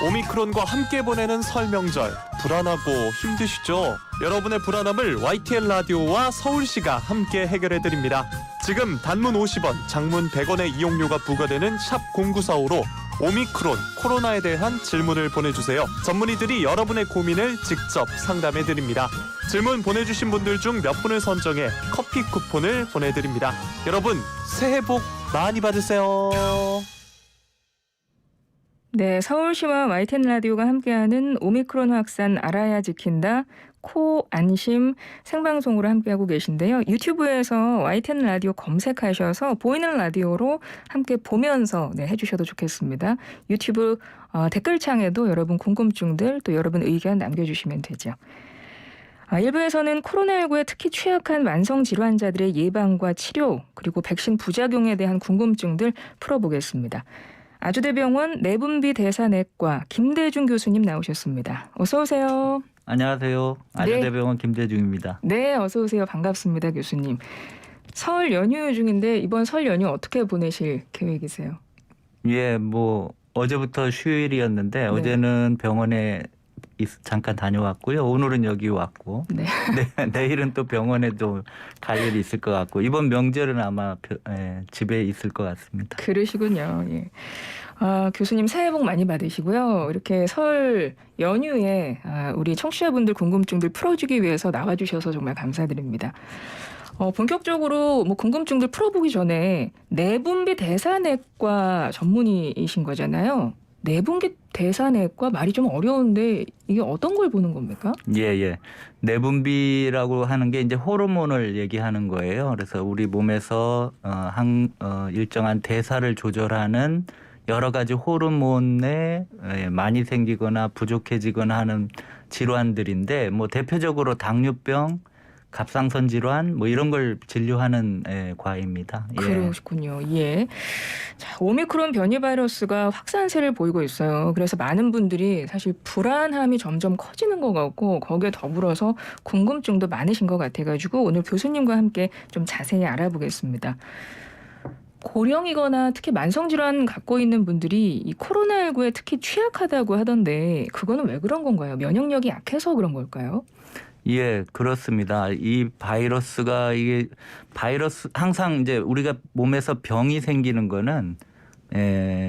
오미크론과 함께 보내는 설 명절 불안하고 힘드시죠? 여러분의 불안함을 YTN 라디오와 서울시가 함께 해결해드립니다. 지금 단문 50원, 장문 100원의 이용료가 부과되는 샵 0945로 오미크론, 코로나에 대한 질문을 보내주세요. 전문의들이 여러분의 고민을 직접 상담해드립니다. 질문 보내주신 분들 중 몇 분을 선정해 커피 쿠폰을 보내드립니다. 여러분, 새해 복 많이 받으세요. 네, 서울시와 YTN 라디오가 함께하는 오미크론 확산 알아야 지킨다. 코 안심 생방송으로 함께하고 계신데요. 유튜브에서 YTN 라디오 검색하셔서 보이는 라디오로 함께 보면서 해주셔도 좋겠습니다. 유튜브 댓글창에도 여러분 궁금증들 또 여러분 의견 남겨주시면 되죠. 1부에서는 코로나19에 특히 취약한 만성질환자들의 예방과 치료 그리고 백신 부작용에 대한 궁금증들 풀어보겠습니다. 아주대병원 내분비대사내과 김대중 교수님 나오셨습니다. 어서 오세요. 안녕하세요. 아주대병원 김대중입니다. 네, 어서 오세요. 반갑습니다, 교수님. 설 연휴 중인데 이번 설 연휴 어떻게 보내실 계획이세요? 예, 어제부터 휴일이었는데 어제는 병원에 잠깐 다녀왔고요. 오늘은 여기 왔고 네. 내일은 또 병원에도 갈 일이 있을 것 같고 이번 명절은 아마 집에 있을 것 같습니다. 그러시군요. 예. 교수님 새해 복 많이 받으시고요. 이렇게 설 연휴에 우리 청취자분들 궁금증들 풀어주기 위해서 나와주셔서 정말 감사드립니다. 본격적으로 궁금증들 풀어보기 전에 내분비대사내과 전문의이신 거잖아요. 내분비대사내과 말이 좀 어려운데 이게 어떤 걸 보는 겁니까? 예. 내분비라고 하는 게 이제 호르몬을 얘기하는 거예요. 그래서 우리 몸에서 일정한 대사를 조절하는 여러 가지 호르몬에 많이 생기거나 부족해지거나 하는 질환들인데 대표적으로 당뇨병, 갑상선 질환 이런 걸 진료하는 과입니다. 예. 그러시군요. 예. 자, 오미크론 변이 바이러스가 확산세를 보이고 있어요. 그래서 많은 분들이 사실 불안함이 점점 커지는 것 같고 거기에 더불어서 궁금증도 많으신 것 같아가지고 오늘 교수님과 함께 좀 자세히 알아보겠습니다. 고령이거나 특히 만성질환 갖고 있는 분들이 이 코로나19에 특히 취약하다고 하던데 그거는 왜 그런 건가요? 면역력이 약해서 그런 걸까요? 예, 그렇습니다. 이 바이러스가 항상 이제 우리가 몸에서 병이 생기는 거는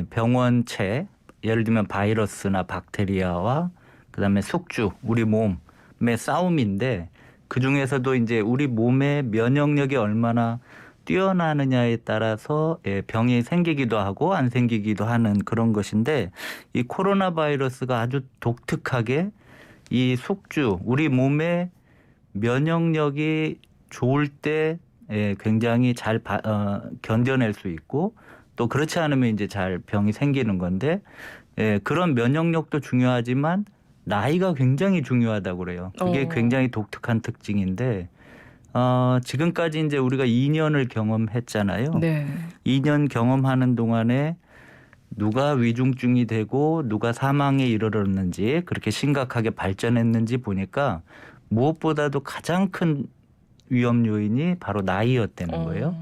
병원체, 예를 들면 바이러스나 박테리아와 그다음에 숙주, 우리 몸의 싸움인데 그 중에서도 이제 우리 몸의 면역력이 얼마나 뛰어나느냐에 따라서 병이 생기기도 하고 안 생기기도 하는 그런 것인데 이 코로나 바이러스가 아주 독특하게 이 숙주, 우리 몸의 면역력이 좋을 때 굉장히 잘 견뎌낼 수 있고 또 그렇지 않으면 이제 잘 병이 생기는 건데 그런 면역력도 중요하지만 나이가 굉장히 중요하다고 그래요. 그게 굉장히 독특한 특징인데 지금까지 이제 우리가 2년을 경험했잖아요. 네. 2년 경험하는 동안에 누가 위중증이 되고 누가 사망에 이르렀는지 그렇게 심각하게 발전했는지 보니까 무엇보다도 가장 큰 위험 요인이 바로 나이였다는 거예요.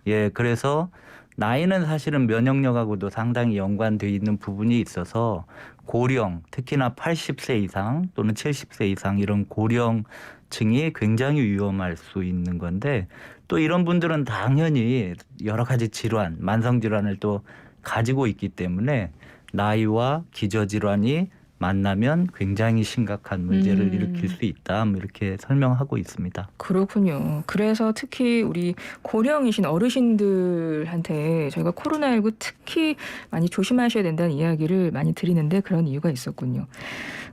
예, 그래서 나이는 사실은 면역력하고도 상당히 연관되어 있는 부분이 있어서 고령, 특히나 80세 이상 또는 70세 이상 이런 고령층이 굉장히 위험할 수 있는 건데 또 이런 분들은 당연히 여러 가지 질환, 만성질환을 또 가지고 있기 때문에 나이와 기저질환이 만나면 굉장히 심각한 문제를 일으킬 수 있다. 이렇게 설명하고 있습니다. 그렇군요. 그래서 특히 우리 고령이신 어르신들한테 저희가 코로나19 특히 많이 조심하셔야 된다는 이야기를 많이 드리는데 그런 이유가 있었군요.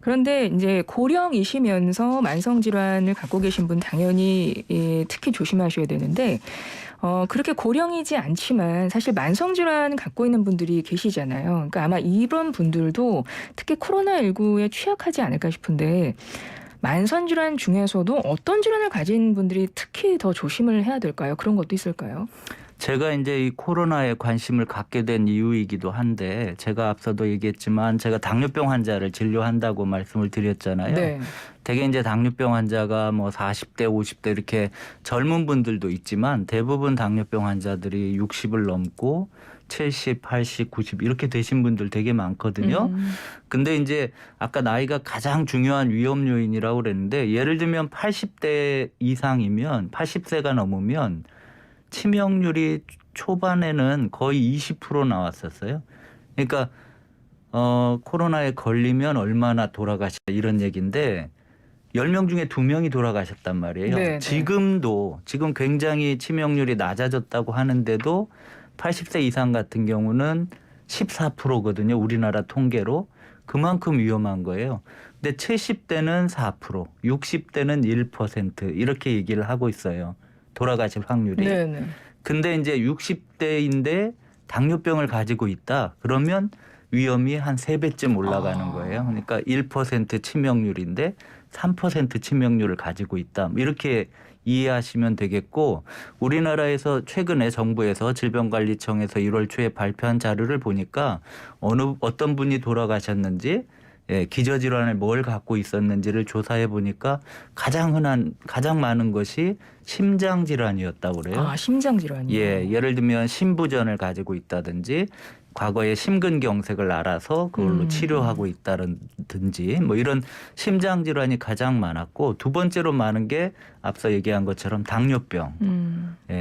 그런데 이제 고령이시면서 만성질환을 갖고 계신 분 당연히 특히 조심하셔야 되는데 그렇게 고령이지 않지만 사실 만성질환 갖고 있는 분들이 계시잖아요. 그러니까 아마 이런 분들도 특히 코로나19에 취약하지 않을까 싶은데 만성질환 중에서도 어떤 질환을 가진 분들이 특히 더 조심을 해야 될까요? 그런 것도 있을까요? 제가 이제 이 코로나에 관심을 갖게 된 이유이기도 한데 제가 앞서도 얘기했지만 제가 당뇨병 환자를 진료한다고 말씀을 드렸잖아요. 네. 대개 이제 당뇨병 환자가 40대, 50대 이렇게 젊은 분들도 있지만 대부분 당뇨병 환자들이 60을 넘고 70, 80, 90 이렇게 되신 분들 되게 많거든요. 근데 이제 아까 나이가 가장 중요한 위험 요인이라고 그랬는데 예를 들면 80대 이상이면 80세가 넘으면 치명률이 초반에는 거의 20% 나왔었어요. 그러니까 코로나에 걸리면 얼마나 돌아가시다 이런 얘기인데 10명 중에 2명이 돌아가셨단 말이에요. 네, 지금 굉장히 치명률이 낮아졌다고 하는데도 80세 이상 같은 경우는 14%거든요. 우리나라 통계로. 그만큼 위험한 거예요. 근데 70대는 4%, 60대는 1% 이렇게 얘기를 하고 있어요. 돌아가실 확률이. 네네. 근데 이제 60대인데 당뇨병을 가지고 있다. 그러면 위험이 한 3배쯤 올라가는 거예요. 그러니까 1% 치명률인데 3% 치명률을 가지고 있다. 이렇게 이해하시면 되겠고 우리나라에서 최근에 정부에서 질병관리청에서 1월 초에 발표한 자료를 보니까 어떤 분이 돌아가셨는지 기저질환을 뭘 갖고 있었는지를 조사해 보니까 가장 많은 것이 심장질환이었다고 그래요. 아, 심장질환이요. 예를 들면 심부전을 가지고 있다든지 과거에 심근경색을 앓아서 그걸로 치료하고 있다든지 뭐 이런 심장질환이 가장 많았고 두 번째로 많은 게 앞서 얘기한 것처럼 당뇨병.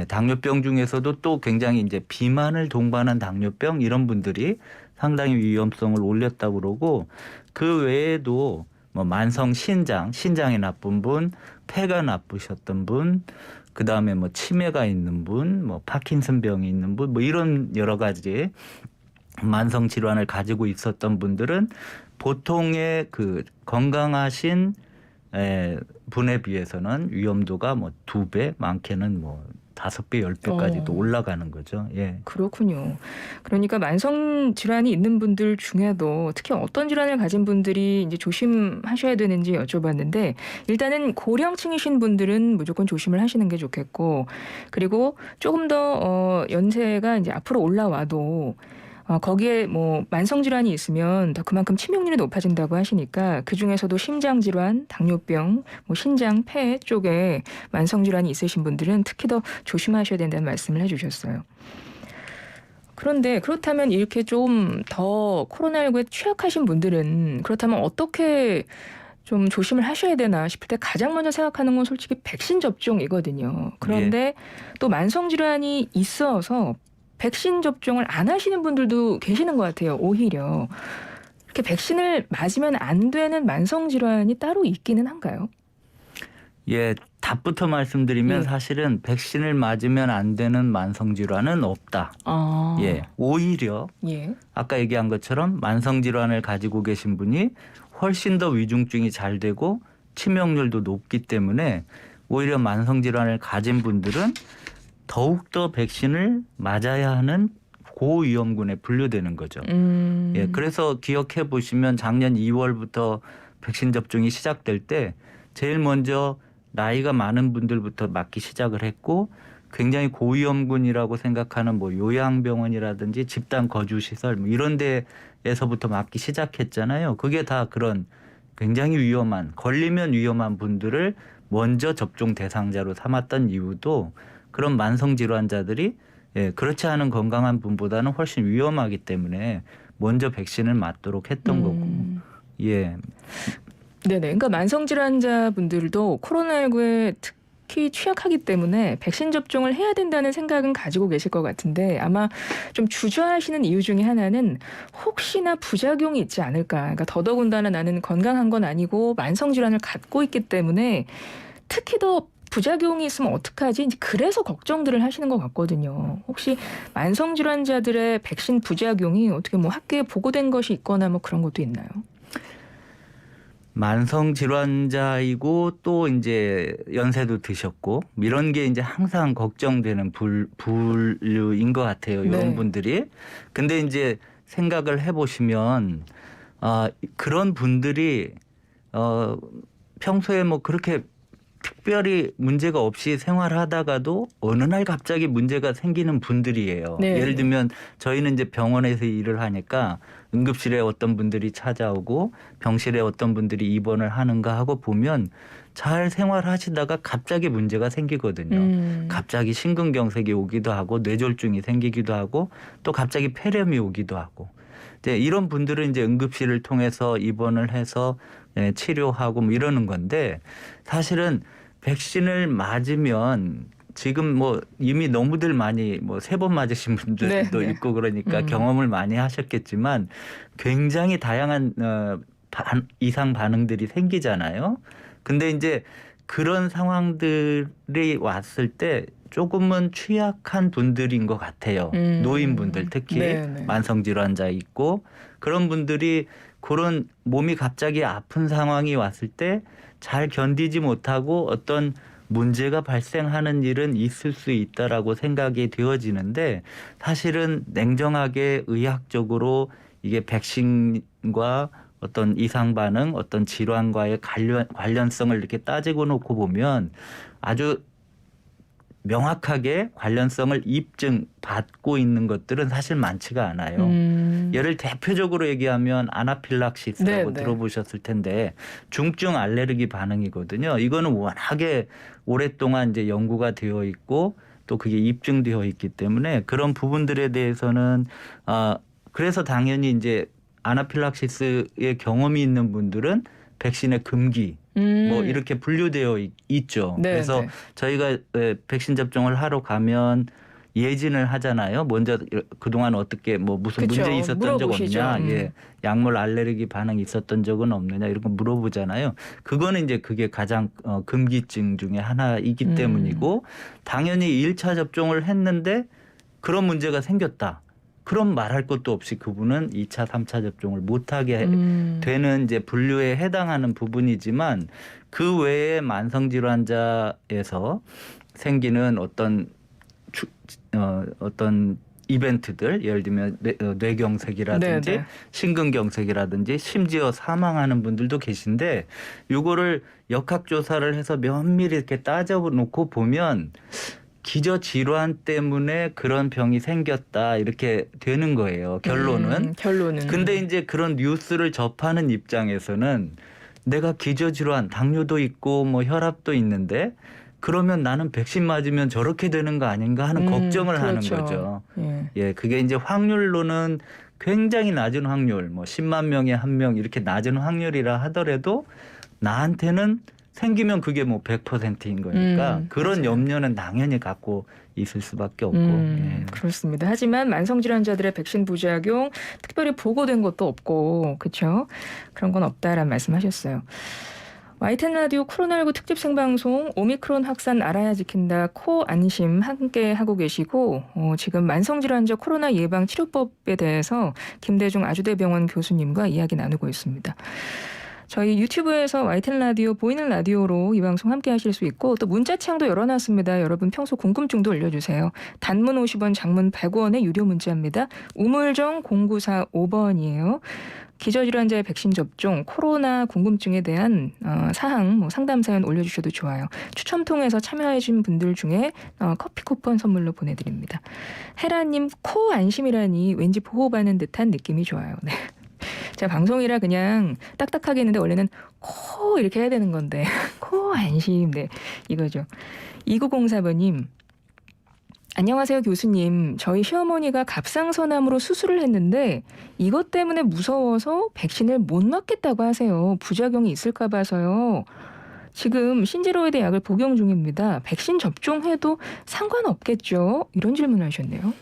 당뇨병 중에서도 또 굉장히 이제 비만을 동반한 당뇨병 이런 분들이 상당히 위험성을 올렸다고 그러고 그 외에도 뭐 만성 신장이 나쁜 분, 폐가 나쁘셨던 분, 그 다음에 뭐 치매가 있는 분, 뭐 파킨슨병이 있는 분, 뭐 이런 여러 가지 만성 질환을 가지고 있었던 분들은 보통의 그 건강하신 분에 비해서는 위험도가 뭐 2배, 많게는 뭐 5배, 10배까지도 올라가는 거죠. 예. 그렇군요. 그러니까 만성 질환이 있는 분들 중에도 특히 어떤 질환을 가진 분들이 이제 조심하셔야 되는지 여쭤봤는데 일단은 고령층이신 분들은 무조건 조심을 하시는 게 좋겠고 그리고 조금 더 연세가 이제 앞으로 올라와도 거기에 뭐 만성 질환이 있으면 더 그만큼 치명률이 높아진다고 하시니까 그 중에서도 심장 질환, 당뇨병, 뭐 신장, 폐 쪽에 만성 질환이 있으신 분들은 특히 더 조심하셔야 된다는 말씀을 해주셨어요. 그런데 그렇다면 이렇게 좀 더 코로나19에 취약하신 분들은 그렇다면 어떻게 좀 조심을 하셔야 되나 싶을 때 가장 먼저 생각하는 건 솔직히 백신 접종이거든요. 그런데 또 만성 질환이 있어서 백신 접종을 안 하시는 분들도 계시는 것 같아요. 오히려 이렇게 백신을 맞으면 안 되는 만성 질환이 따로 있기는 한가요? 예, 답부터 말씀드리면 예. 사실은 백신을 맞으면 안 되는 만성 질환은 없다. 아, 예, 오히려 예. 아까 얘기한 것처럼 만성 질환을 가지고 계신 분이 훨씬 더 위중증이 잘 되고 치명률도 높기 때문에 오히려 만성 질환을 가진 분들은 더욱더 백신을 맞아야 하는 고위험군에 분류되는 거죠. 예, 그래서 기억해 보시면 작년 2월부터 백신 접종이 시작될 때 제일 먼저 나이가 많은 분들부터 맞기 시작을 했고 굉장히 고위험군이라고 생각하는 뭐 요양병원이라든지 집단 거주시설 뭐 이런 데에서부터 맞기 시작했잖아요. 그게 다 그런 굉장히 위험한 걸리면 위험한 분들을 먼저 접종 대상자로 삼았던 이유도 그런 만성 질환자들이 그렇지 않은 건강한 분보다는 훨씬 위험하기 때문에 먼저 백신을 맞도록 했던 거고. 예. 네네. 그러니까 만성 질환자분들도 코로나19에 특히 취약하기 때문에 백신 접종을 해야 된다는 생각은 가지고 계실 것 같은데 아마 좀 주저하시는 이유 중에 하나는 혹시나 부작용이 있지 않을까. 그러니까 더더군다나 나는 건강한 건 아니고 만성 질환을 갖고 있기 때문에 특히 더 부작용이 있으면 어떡하지? 그래서 걱정들을 하시는 것 같거든요. 혹시 만성 질환자들의 백신 부작용이 어떻게 뭐 학계에 보고된 것이 있거나 뭐 그런 것도 있나요? 만성 질환자이고 또 이제 연세도 드셨고 이런 게 이제 항상 걱정되는 분류인 것 같아요. 이런 네. 분들이. 근데 이제 생각을 해보시면 그런 분들이 평소에 뭐 그렇게 특별히 문제가 없이 생활하다가도 어느 날 갑자기 문제가 생기는 분들이에요. 네. 예를 들면 저희는 이제 병원에서 일을 하니까 응급실에 어떤 분들이 찾아오고 병실에 어떤 분들이 입원을 하는가 하고 보면 잘 생활하시다가 갑자기 문제가 생기거든요. 갑자기 심근경색이 오기도 하고 뇌졸중이 생기기도 하고 또 갑자기 폐렴이 오기도 하고 이제 이런 분들은 이제 응급실을 통해서 입원을 해서 치료하고 뭐 이러는 건데 사실은 백신을 맞으면 지금 뭐 이미 너무들 많이 뭐 3번 맞으신 분들도 네, 네. 있고 그러니까 경험을 많이 하셨겠지만 굉장히 다양한 이상 반응들이 생기잖아요. 근데 이제 그런 상황들이 왔을 때 조금은 취약한 분들인 것 같아요. 노인분들 특히 네, 네. 만성질환자 있고 그런 분들이 그런 몸이 갑자기 아픈 상황이 왔을 때 잘 견디지 못하고 어떤 문제가 발생하는 일은 있을 수 있다라고 생각이 되어지는데 사실은 냉정하게 의학적으로 이게 백신과 어떤 이상 반응, 어떤 질환과의 관련성을 이렇게 따지고 놓고 보면 아주 명확하게 관련성을 입증받고 있는 것들은 사실 많지가 않아요. 예를 대표적으로 얘기하면 아나필락시스라고 네, 네. 들어보셨을 텐데 중증 알레르기 반응이거든요. 이거는 워낙에 오랫동안 이제 연구가 되어 있고 또 그게 입증되어 있기 때문에 그런 부분들에 대해서는 그래서 당연히 이제 아나필락시스의 경험이 있는 분들은 백신의 금기 뭐 이렇게 분류되어 있죠. 네, 그래서 네. 저희가 백신 접종을 하러 가면 예진을 하잖아요. 먼저 그동안 어떻게 뭐 무슨 그쵸. 문제 있었던 적 물어보시죠. 없냐, 예, 약물 알레르기 반응 있었던 적은 없느냐 이런 거 물어보잖아요. 그거는 이제 그게 가장 금기증 중에 하나이기 때문이고 당연히 1차 접종을 했는데 그런 문제가 생겼다. 그럼 말할 것도 없이 그분은 2차, 3차 접종을 못하게 되는 이제 분류에 해당하는 부분이지만 그 외에 만성질환자에서 생기는 어떤 이벤트들 예를 들면 뇌경색이라든지 네, 네. 심근경색이라든지 심지어 사망하는 분들도 계신데 이거를 역학조사를 해서 면밀히 이렇게 따져놓고 보면 기저질환 때문에 그런 병이 생겼다 이렇게 되는 거예요. 결론은. 결론은. 근데 이제 그런 뉴스를 접하는 입장에서는 내가 기저질환, 당뇨도 있고 뭐 혈압도 있는데 그러면 나는 백신 맞으면 저렇게 되는 거 아닌가 하는 걱정을 그렇죠. 하는 거죠. 예. 예, 그게 이제 확률로는 굉장히 낮은 확률, 뭐 10만 명에 1명 이렇게 낮은 확률이라 하더라도 나한테는 생기면 그게 뭐 100%인 거니까 그런 맞아요. 염려는 당연히 갖고 있을 수밖에 없고. 예. 그렇습니다. 하지만 만성질환자들의 백신 부작용 특별히 보고된 것도 없고 그렇죠? 그런 건 없다라는 말씀하셨어요. YTN 라디오 코로나19 특집 생방송 오미크론 확산 알아야 지킨다 코 안심 함께 하고 계시고 지금 만성질환자 코로나 예방 치료법에 대해서 김대중 아주대병원 교수님과 이야기 나누고 있습니다. 저희 유튜브에서 YTN 라디오 보이는 라디오로 이 방송 함께 하실 수 있고 또 문자창도 열어놨습니다. 여러분 평소 궁금증도 올려주세요. 단문 50원, 장문 100원의 유료 문자입니다. 우물정 0945번이에요. 기저질환자의 백신 접종, 코로나 궁금증에 대한 사항, 상담 사연 올려주셔도 좋아요. 추첨 통해서 참여해주신 분들 중에 커피 쿠폰 선물로 보내드립니다. 헤라님 코 안심이라니 왠지 보호받는 듯한 느낌이 좋아요. 네. 자, 방송이라 그냥 딱딱하게 했는데 원래는 코 이렇게 해야 되는 건데 코 안심, 네, 이거죠. 2904번님. 안녕하세요 교수님. 저희 시어머니가 갑상선암으로 수술을 했는데 이것 때문에 무서워서 백신을 못 맞겠다고 하세요. 부작용이 있을까 봐서요. 지금 신제로이드 약을 복용 중입니다. 백신 접종해도 상관없겠죠? 이런 질문을 하셨네요.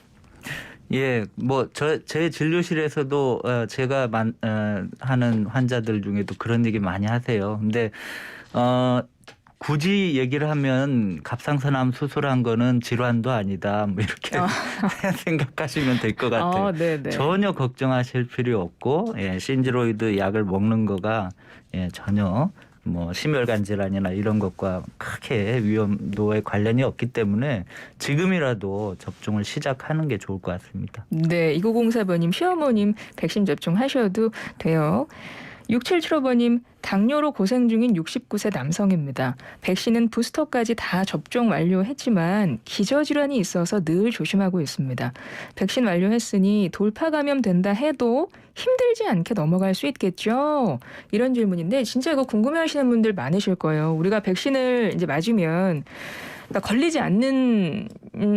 예, 뭐 제 진료실에서도 제가 하는 환자들 중에도 그런 얘기 많이 하세요. 근데 굳이 얘기를 하면 갑상선암 수술한 거는 질환도 아니다. 뭐 이렇게 생각하시면 될 것 같아요. 네네. 전혀 걱정하실 필요 없고 신제로이드 약을 먹는 거가 전혀 뭐 심혈관 질환이나 이런 것과 크게 위험도에 관련이 없기 때문에 지금이라도 접종을 시작하는 게 좋을 것 같습니다. 네, 2904번님 시어머님 백신 접종하셔도 돼요. 6775번님, 당뇨로 고생 중인 69세 남성입니다. 백신은 부스터까지 다 접종 완료했지만 기저질환이 있어서 늘 조심하고 있습니다. 백신 완료했으니 돌파 감염된다 해도 힘들지 않게 넘어갈 수 있겠죠? 이런 질문인데 진짜 이거 궁금해하시는 분들 많으실 거예요. 우리가 백신을 이제 맞으면 그러니까 걸리지 않는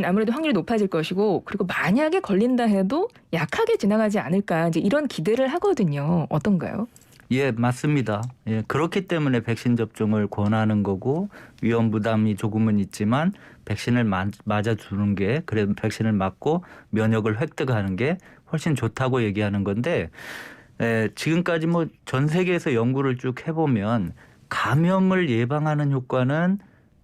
아무래도 확률이 높아질 것이고 그리고 만약에 걸린다 해도 약하게 지나가지 않을까 이제 이런 기대를 하거든요. 어떤가요? 예, 맞습니다. 예, 그렇기 때문에 백신 접종을 권하는 거고 위험 부담이 조금은 있지만 백신을 맞아주는 게 그래도 백신을 맞고 면역을 획득하는 게 훨씬 좋다고 얘기하는 건데 지금까지 뭐 전 세계에서 연구를 쭉 해보면 감염을 예방하는 효과는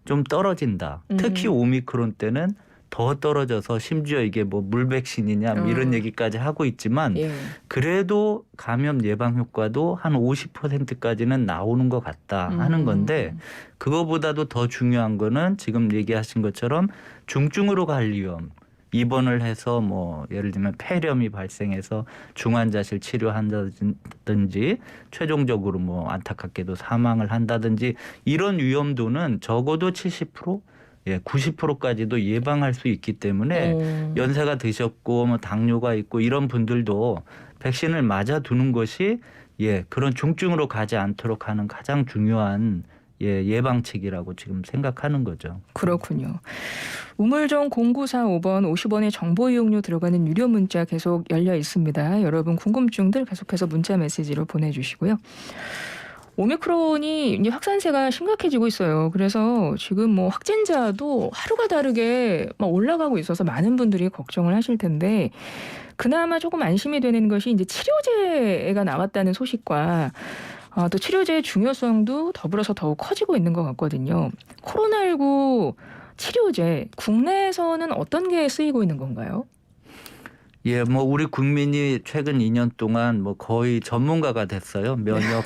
좀 떨어진다. 특히 오미크론 때는 더 떨어져서 심지어 이게 뭐 물백신이냐 뭐 이런 얘기까지 하고 있지만 예. 그래도 감염 예방 효과도 한 50%까지는 나오는 것 같다 하는 건데 그거보다도 더 중요한 거는 지금 얘기하신 것처럼 중증으로 갈 위험. 입원을 해서 뭐 예를 들면 폐렴이 발생해서 중환자실 치료한다든지 최종적으로 뭐 안타깝게도 사망을 한다든지 이런 위험도는 적어도 70%? 예, 90%까지도 예방할 수 있기 때문에 연세가 드셨고 뭐 당뇨가 있고 이런 분들도 백신을 맞아두는 것이 그런 중증으로 가지 않도록 하는 가장 중요한 예방책이라고 지금 생각하는 거죠. 그렇군요. 우물정 0945번 50원의 정보 이용료 들어가는 유료 문자 계속 열려 있습니다. 여러분 궁금증들 계속해서 문자 메시지로 보내주시고요. 오미크론이 이제 확산세가 심각해지고 있어요. 그래서 지금 뭐 확진자도 하루가 다르게 막 올라가고 있어서 많은 분들이 걱정을 하실 텐데 그나마 조금 안심이 되는 것이 이제 치료제가 나왔다는 소식과 또 치료제의 중요성도 더불어서 더욱 커지고 있는 것 같거든요. 코로나19 치료제 국내에서는 어떤 게 쓰이고 있는 건가요? 예, 뭐 우리 국민이 최근 2년 동안 뭐 거의 전문가가 됐어요. 면역,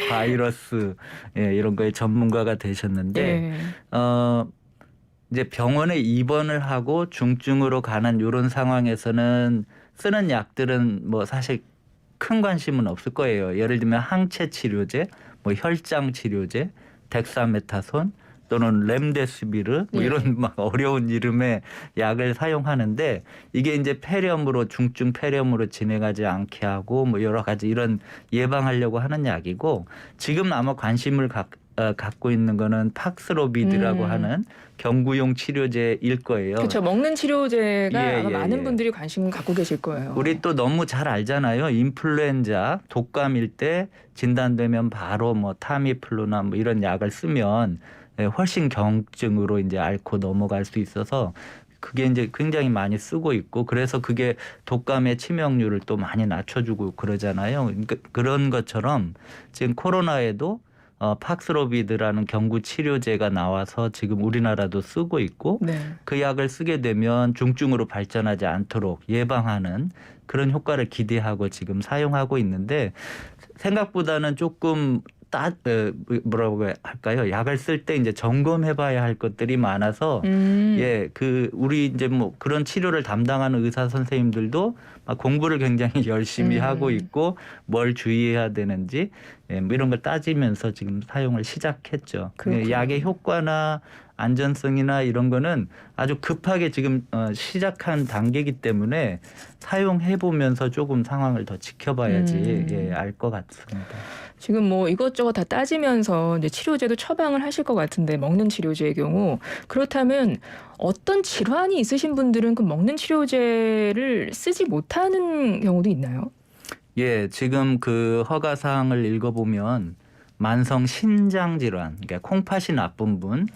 바이러스 이런 거에 전문가가 되셨는데 이제 병원에 입원을 하고 중증으로 가는 이런 상황에서는 쓰는 약들은 뭐 사실 큰 관심은 없을 거예요. 예를 들면 항체 치료제, 뭐 혈장 치료제, 덱사메타손 또는 렘데시비르 뭐 이런 막 어려운 이름의 약을 사용하는데 이게 이제 폐렴으로 중증 폐렴으로 진행하지 않게 하고 뭐 여러 가지 이런 예방하려고 하는 약이고 지금 아마 관심을 갖고 있는 거는 팍스로비드라고 하는 경구용 치료제일 거예요. 그렇죠. 먹는 치료제가 아마 많은 분들이 관심 갖고 계실 거예요. 우리 또 너무 잘 알잖아요. 인플루엔자 독감일 때 진단되면 바로 뭐 타미플루나 뭐 이런 약을 쓰면 훨씬 경증으로 이제 앓고 넘어갈 수 있어서 그게 이제 굉장히 많이 쓰고 있고 그래서 그게 독감의 치명률을 또 많이 낮춰주고 그러잖아요. 그러니까 그런 것처럼 지금 코로나에도 팍스로비드라는 경구 치료제가 나와서 지금 우리나라도 쓰고 있고 그 약을 쓰게 되면 중증으로 발전하지 않도록 예방하는 그런 효과를 기대하고 지금 사용하고 있는데 생각보다는 조금 뭐라고 할까요? 약을 쓸 때 이제 점검해봐야 할 것들이 많아서 우리 이제 뭐 그런 치료를 담당하는 의사 선생님들도 막 공부를 굉장히 열심히 하고 있고 뭘 주의해야 되는지 뭐 이런 걸 따지면서 지금 사용을 시작했죠. 약의 효과나 안전성이나 이런 거는 아주 급하게 지금 시작한 단계이기 때문에 사용해 보면서 조금 상황을 더 지켜봐야지 알 것 같습니다. 지금 뭐 이것저것 다 따지면서 이제 치료제도 처방을 하실 것 같은데 먹는 치료제의 경우 그렇다면 어떤 질환이 있으신 분들은 그 먹는 치료제를 쓰지 못하는 경우도 있나요? 예, 지금 그 허가 사항을 읽어보면 만성 신장 질환, 그러니까 콩팥이 나쁜 분,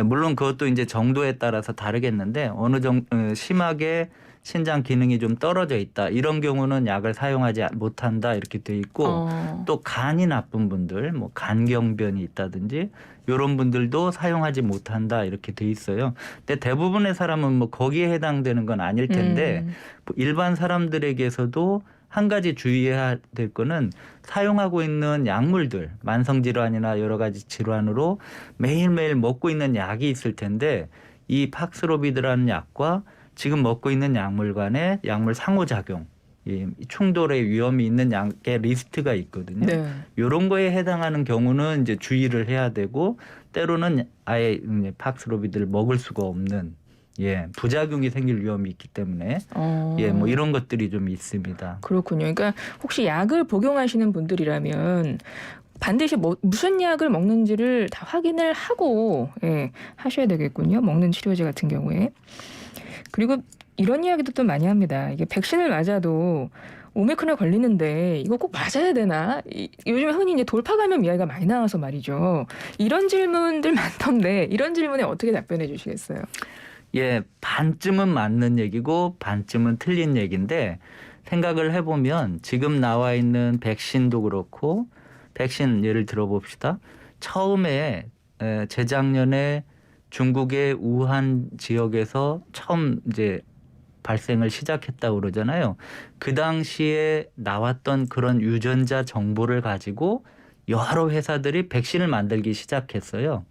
물론 그것도 이제 정도에 따라서 다르겠는데 어느 정도 심하게 신장 기능이 좀 떨어져 있다. 이런 경우는 약을 사용하지 못한다 이렇게 돼 있고 또 간이 나쁜 분들, 뭐 간경변이 있다든지 이런 분들도 사용하지 못한다 이렇게 돼 있어요. 근데 대부분의 사람은 뭐 거기에 해당되는 건 아닐 텐데 일반 사람들에게서도 한 가지 주의해야 될 거는 사용하고 있는 약물들, 만성질환이나 여러 가지 질환으로 매일매일 먹고 있는 약이 있을 텐데 이 팍스로비드라는 약과 지금 먹고 있는 약물 간의 약물 상호작용 이 충돌의 위험이 있는 약의 리스트가 있거든요. 네. 이런 거에 해당하는 경우는 이제 주의를 해야 되고 때로는 아예 이제 팍스로비드를 먹을 수가 없는 부작용이 생길 위험이 있기 때문에 뭐 이런 것들이 좀 있습니다. 그렇군요. 그러니까 혹시 약을 복용하시는 분들이라면 반드시 무슨 약을 먹는지를 다 확인을 하고 하셔야 되겠군요. 먹는 치료제 같은 경우에. 그리고 이런 이야기도 또 많이 합니다. 이게 백신을 맞아도 오미크론에 걸리는데 이거 꼭 맞아야 되나? 요즘 흔히 이제 돌파 감염 이야기가 많이 나와서 말이죠. 이런 질문들 많던데 이런 질문에 어떻게 답변해 주시겠어요? 반쯤은 맞는 얘기고 반쯤은 틀린 얘기인데 생각을 해보면 지금 나와 있는 백신도 그렇고 백신 예를 들어봅시다. 처음에 재작년에 중국의 우한 지역에서 처음 이제 발생을 시작했다고 그러잖아요. 그 당시에 나왔던 그런 유전자 정보를 가지고 여러 회사들이 백신을 만들기 시작했어요.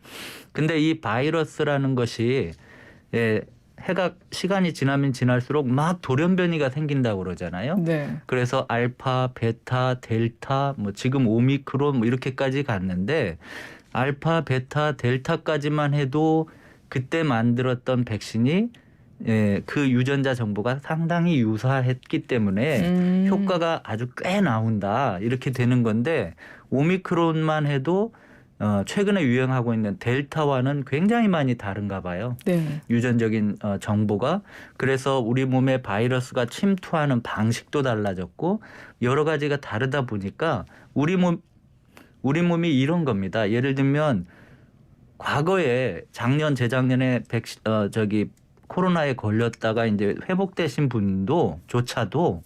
근데 이 바이러스라는 것이 시간이 지나면 지날수록 막 돌연변이가 생긴다고 그러잖아요. 네. 그래서 알파, 베타, 델타, 뭐 지금 오미크론 뭐 이렇게까지 갔는데 알파, 베타, 델타까지만 해도 그때 만들었던 백신이 그 유전자 정보가 상당히 유사했기 때문에 효과가 아주 꽤 나온다 이렇게 되는 건데 오미크론만 해도 최근에 유행하고 있는 델타와는 굉장히 많이 다른가 봐요. 네. 유전적인 정보가. 그래서 우리 몸에 바이러스가 침투하는 방식도 달라졌고 여러 가지가 다르다 보니까 우리 몸이 이런 겁니다. 예를 들면 과거에 작년 재작년에 코로나에 걸렸다가 이제 회복되신 분조차도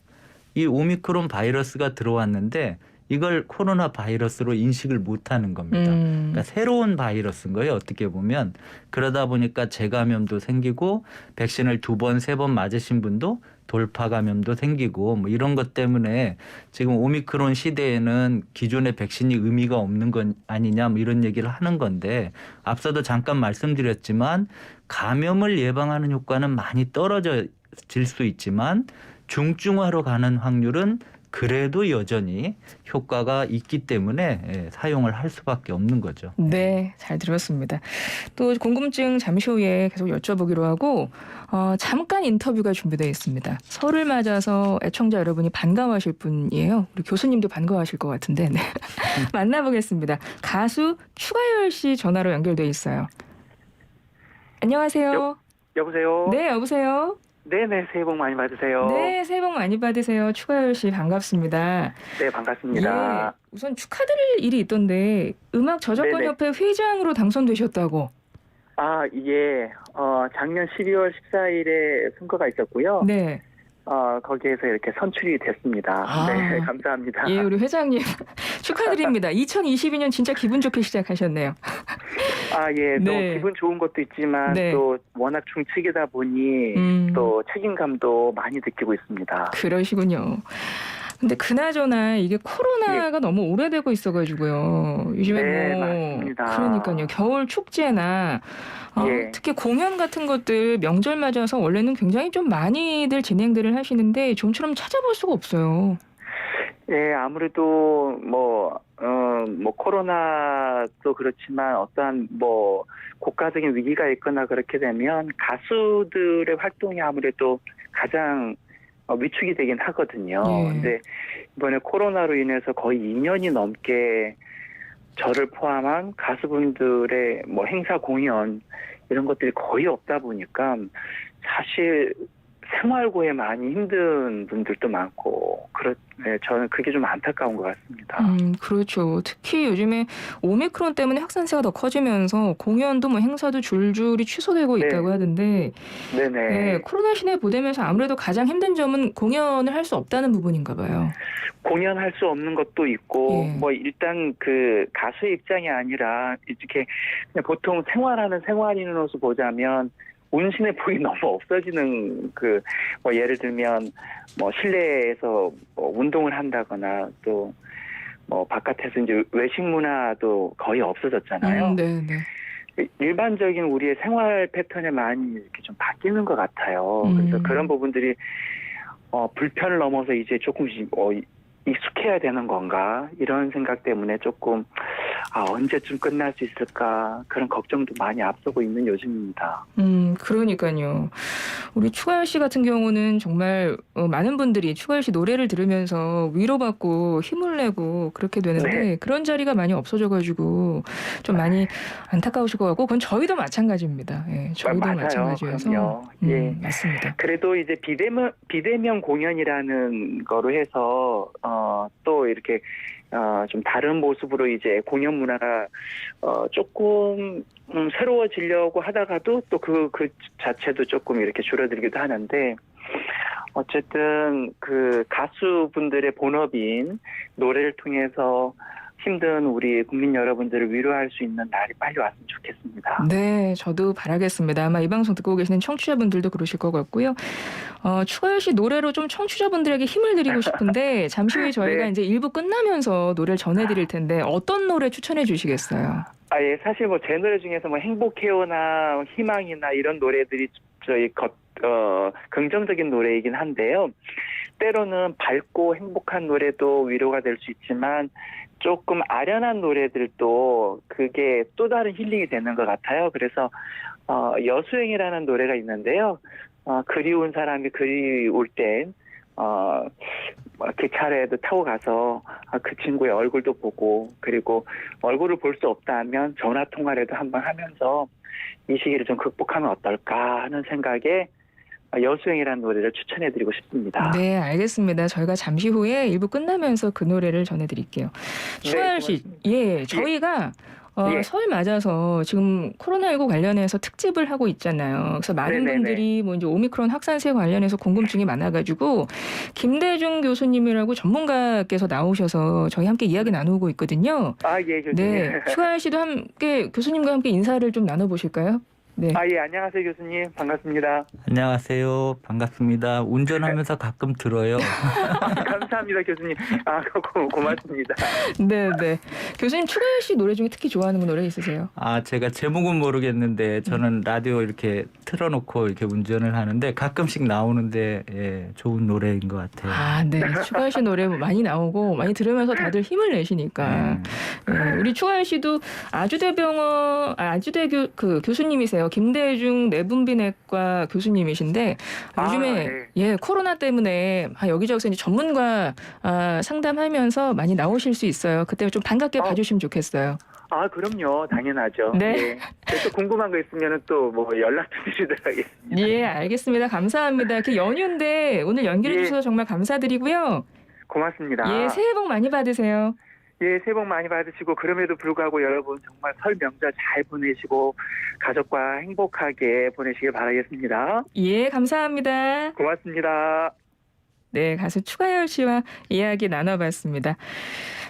이 오미크론 바이러스가 들어왔는데 이걸 코로나 바이러스로 인식을 못하는 겁니다. 그러니까 새로운 바이러스인 거예요. 어떻게 보면. 그러다 보니까 재감염도 생기고 백신을 2번, 3번 맞으신 분도 돌파 감염도 생기고 뭐 이런 것 때문에 지금 오미크론 시대에는 기존의 백신이 의미가 없는 건 아니냐 뭐 이런 얘기를 하는 건데 앞서도 잠깐 말씀드렸지만 감염을 예방하는 효과는 많이 떨어질 수 있지만 중증화로 가는 확률은 그래도 여전히 효과가 있기 때문에 사용을 할 수밖에 없는 거죠. 네, 잘 들었습니다. 또 궁금증 잠시 후에 계속 여쭤보기로 하고 잠깐 인터뷰가 준비되어 있습니다. 설을 맞아서 애청자 여러분이 반가워하실 분이에요. 우리 교수님도 반가워하실 것 같은데 만나보겠습니다. 가수 추가열 씨 전화로 연결돼 있어요. 안녕하세요. 여보세요? 네, 여보세요? 네네, 새해 복 많이 받으세요. 네, 새해 복 많이 받으세요. 추가열 씨 반갑습니다. 네, 반갑습니다. 우선 축하드릴 일이 있던데 음악 저작권협회 회장으로 당선되셨다고. 이게 작년 12월 14일에 선거가 있었고요. 네. 거기에서 이렇게 선출이 됐습니다. 네, 감사합니다. 예, 우리 회장님 축하드립니다. 2022년 진짜 기분 좋게 시작하셨네요. 예, 또 네. 기분 좋은 것도 있지만 네. 또 워낙 중측이다 보니 또 책임감도 많이 느끼고 있습니다. 그러시군요. 근데 그나저나 이게 코로나가 너무 오래되고 있어가지고요. 요즘에 네, 맞습니다. 그러니까요. 겨울 축제나 예. 특히 공연 같은 것들 명절 맞아서 원래는 굉장히 좀 많이들 진행들을 하시는데 좀처럼 찾아볼 수가 없어요. 예, 아무래도 뭐 코로나도 그렇지만 어떠한 국가적인 위기가 있거나 그렇게 되면 가수들의 활동이 아무래도 가장 위축이 되긴 하거든요. 예. 근데 이번에 코로나로 인해서 거의 2년이 넘게 저를 포함한 가수분들의 행사 공연 이런 것들이 거의 없다 보니까 사실 생활고에 많이 힘든 분들도 많고 저는 그게 좀 안타까운 것 같습니다. 그렇죠. 특히 요즘에 오미크론 때문에 확산세가 더 커지면서 공연도 행사도 줄줄이 취소되고 네. 있다고 하던데 네네. 네, 코로나 시대에 보내면서 아무래도 가장 힘든 점은 공연을 할 수 없다는 부분인가 봐요. 공연할 수 없는 것도 있고 예. 일단 그 가수의 입장이 아니라 이렇게 그냥 보통 생활하는 생활인으로서 보자면 운신의 폭이 너무 없어지는 예를 들면 실내에서 운동을 한다거나 또 바깥에서 이제 외식 문화도 거의 없어졌잖아요. 네. 일반적인 우리의 생활 패턴에 많이 이렇게 좀 바뀌는 것 같아요. 그래서 그런 부분들이 불편을 넘어서 이제 조금씩 익숙해야 되는 건가 이런 생각 때문에 조금 언제쯤 끝날 수 있을까 그런 걱정도 많이 앞서고 있는 요즘입니다. 그러니까요. 우리 추가열 씨 같은 경우는 정말 많은 분들이 추가열 씨 노래를 들으면서 위로받고 힘을 내고 그렇게 되는데 네. 그런 자리가 많이 없어져가지고 좀 많이 안타까우실 것 같고 그건 저희도 마찬가지입니다. 예, 저희도 맞아요. 마찬가지여서. 그럼요. 예. 맞습니다. 그래도 이제 비대면 공연이라는 거로 해서 또 이렇게 좀 다른 모습으로 이제 공연 문화가 조금 새로워지려고 하다가도 또 그 자체도 조금 이렇게 줄어들기도 하는데 어쨌든 그 가수분들의 본업인 노래를 통해서 힘든 우리 국민 여러분들을 위로할 수 있는 날이 빨리 왔으면 좋겠습니다. 네, 저도 바라겠습니다. 아마 이 방송 듣고 계시는 청취자분들도 그러실 것 같고요. 추가열 씨 노래로 좀 청취자분들에게 힘을 드리고 싶은데 잠시 후에 저희가 네. 이제 1부 끝나면서 노래를 전해드릴 텐데 어떤 노래 추천해 주시겠어요? 예, 사실 뭐 제 노래 중에서 뭐 행복해요나 희망이나 이런 노래들이 저희 긍정적인 노래이긴 한데요. 때로는 밝고 행복한 노래도 위로가 될 수 있지만 조금 아련한 노래들도 그게 또 다른 힐링이 되는 것 같아요. 그래서 여수행이라는 노래가 있는데요. 그리운 사람이 그리울 땐 기차라도 타고 가서 그 친구의 얼굴도 보고 그리고 얼굴을 볼 수 없다 하면 전화 통화라도 한번 하면서 이 시기를 좀 극복하면 어떨까 하는 생각에 여수행이라는 노래를 추천해드리고 싶습니다. 네, 알겠습니다. 저희가 잠시 후에 1부 끝나면서 그 노래를 전해드릴게요. 추가열 씨, 예, 저희가 예. 설 맞아서 지금 코로나19 관련해서 특집을 하고 있잖아요. 그래서 많은 네네네. 분들이 뭐 이제 오미크론 확산세 관련해서 궁금증이 많아가지고 김대중 교수님이라고 전문가께서 나오셔서 저희 함께 이야기 나누고 있거든요. 예, 교수님. 네, 추가열 씨도 함께 교수님과 함께 인사를 좀 나눠보실까요? 네. 예, 안녕하세요, 교수님. 반갑습니다. 안녕하세요. 반갑습니다. 운전하면서 가끔 들어요. 감사합니다, 교수님. 고맙습니다. 네. 교수님 추가열 씨 노래 중에 특히 좋아하는 노래 있으세요? 제가 제목은 모르겠는데 저는 라디오 이렇게 틀어놓고 이렇게 운전을 하는데 가끔씩 나오는데 좋은 노래인 것 같아요. 네. 추가열 씨 노래 많이 나오고 많이 들으면서 다들 힘을 내시니까. 네, 우리 추가열 씨도 아주대 교수님이세요. 김대중 내분비내과 교수님이신데 요즘에 네. 코로나 때문에 여기저기서 이제 전문가 상담하면서 많이 나오실 수 있어요. 그때 좀 반갑게 봐주시면 좋겠어요. 그럼요. 당연하죠. 네. 또 궁금한 거 있으면 또 뭐 연락 주시도록 하겠습니다. 예, 알겠습니다. 감사합니다. 그 연휴인데 오늘 연결해 주셔서 정말 감사드리고요. 고맙습니다. 예, 새해 복 많이 받으세요. 예, 새해 복 많이 받으시고 그럼에도 불구하고 여러분 정말 설 명절 잘 보내시고 가족과 행복하게 보내시길 바라겠습니다. 예, 감사합니다. 고맙습니다. 네, 가수 추가열 씨와 이야기 나눠봤습니다.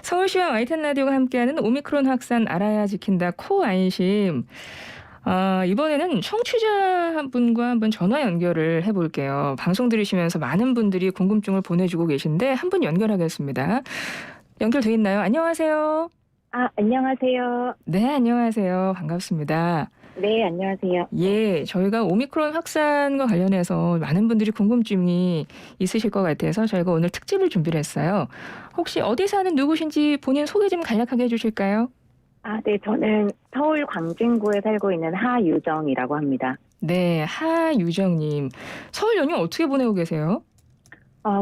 서울시와 YTN 라디오가 함께하는 오미크론 확산 알아야 지킨다 코안심. 이번에는 청취자 한 분과 한번 전화 연결을 해볼게요. 방송 들으시면서 많은 분들이 궁금증을 보내주고 계신데 한 분 연결하겠습니다. 연결돼 있나요? 안녕하세요. 안녕하세요. 네, 안녕하세요. 반갑습니다. 네, 안녕하세요. 예, 저희가 오미크론 확산과 관련해서 많은 분들이 궁금증이 있으실 것 같아서 저희가 오늘 특집을 준비를 했어요. 혹시 어디 사는 누구신지 본인 소개 좀 간략하게 해주실까요? 네, 저는 서울 광진구에 살고 있는 하유정이라고 합니다. 네, 하유정님. 설 연휴 어떻게 보내고 계세요?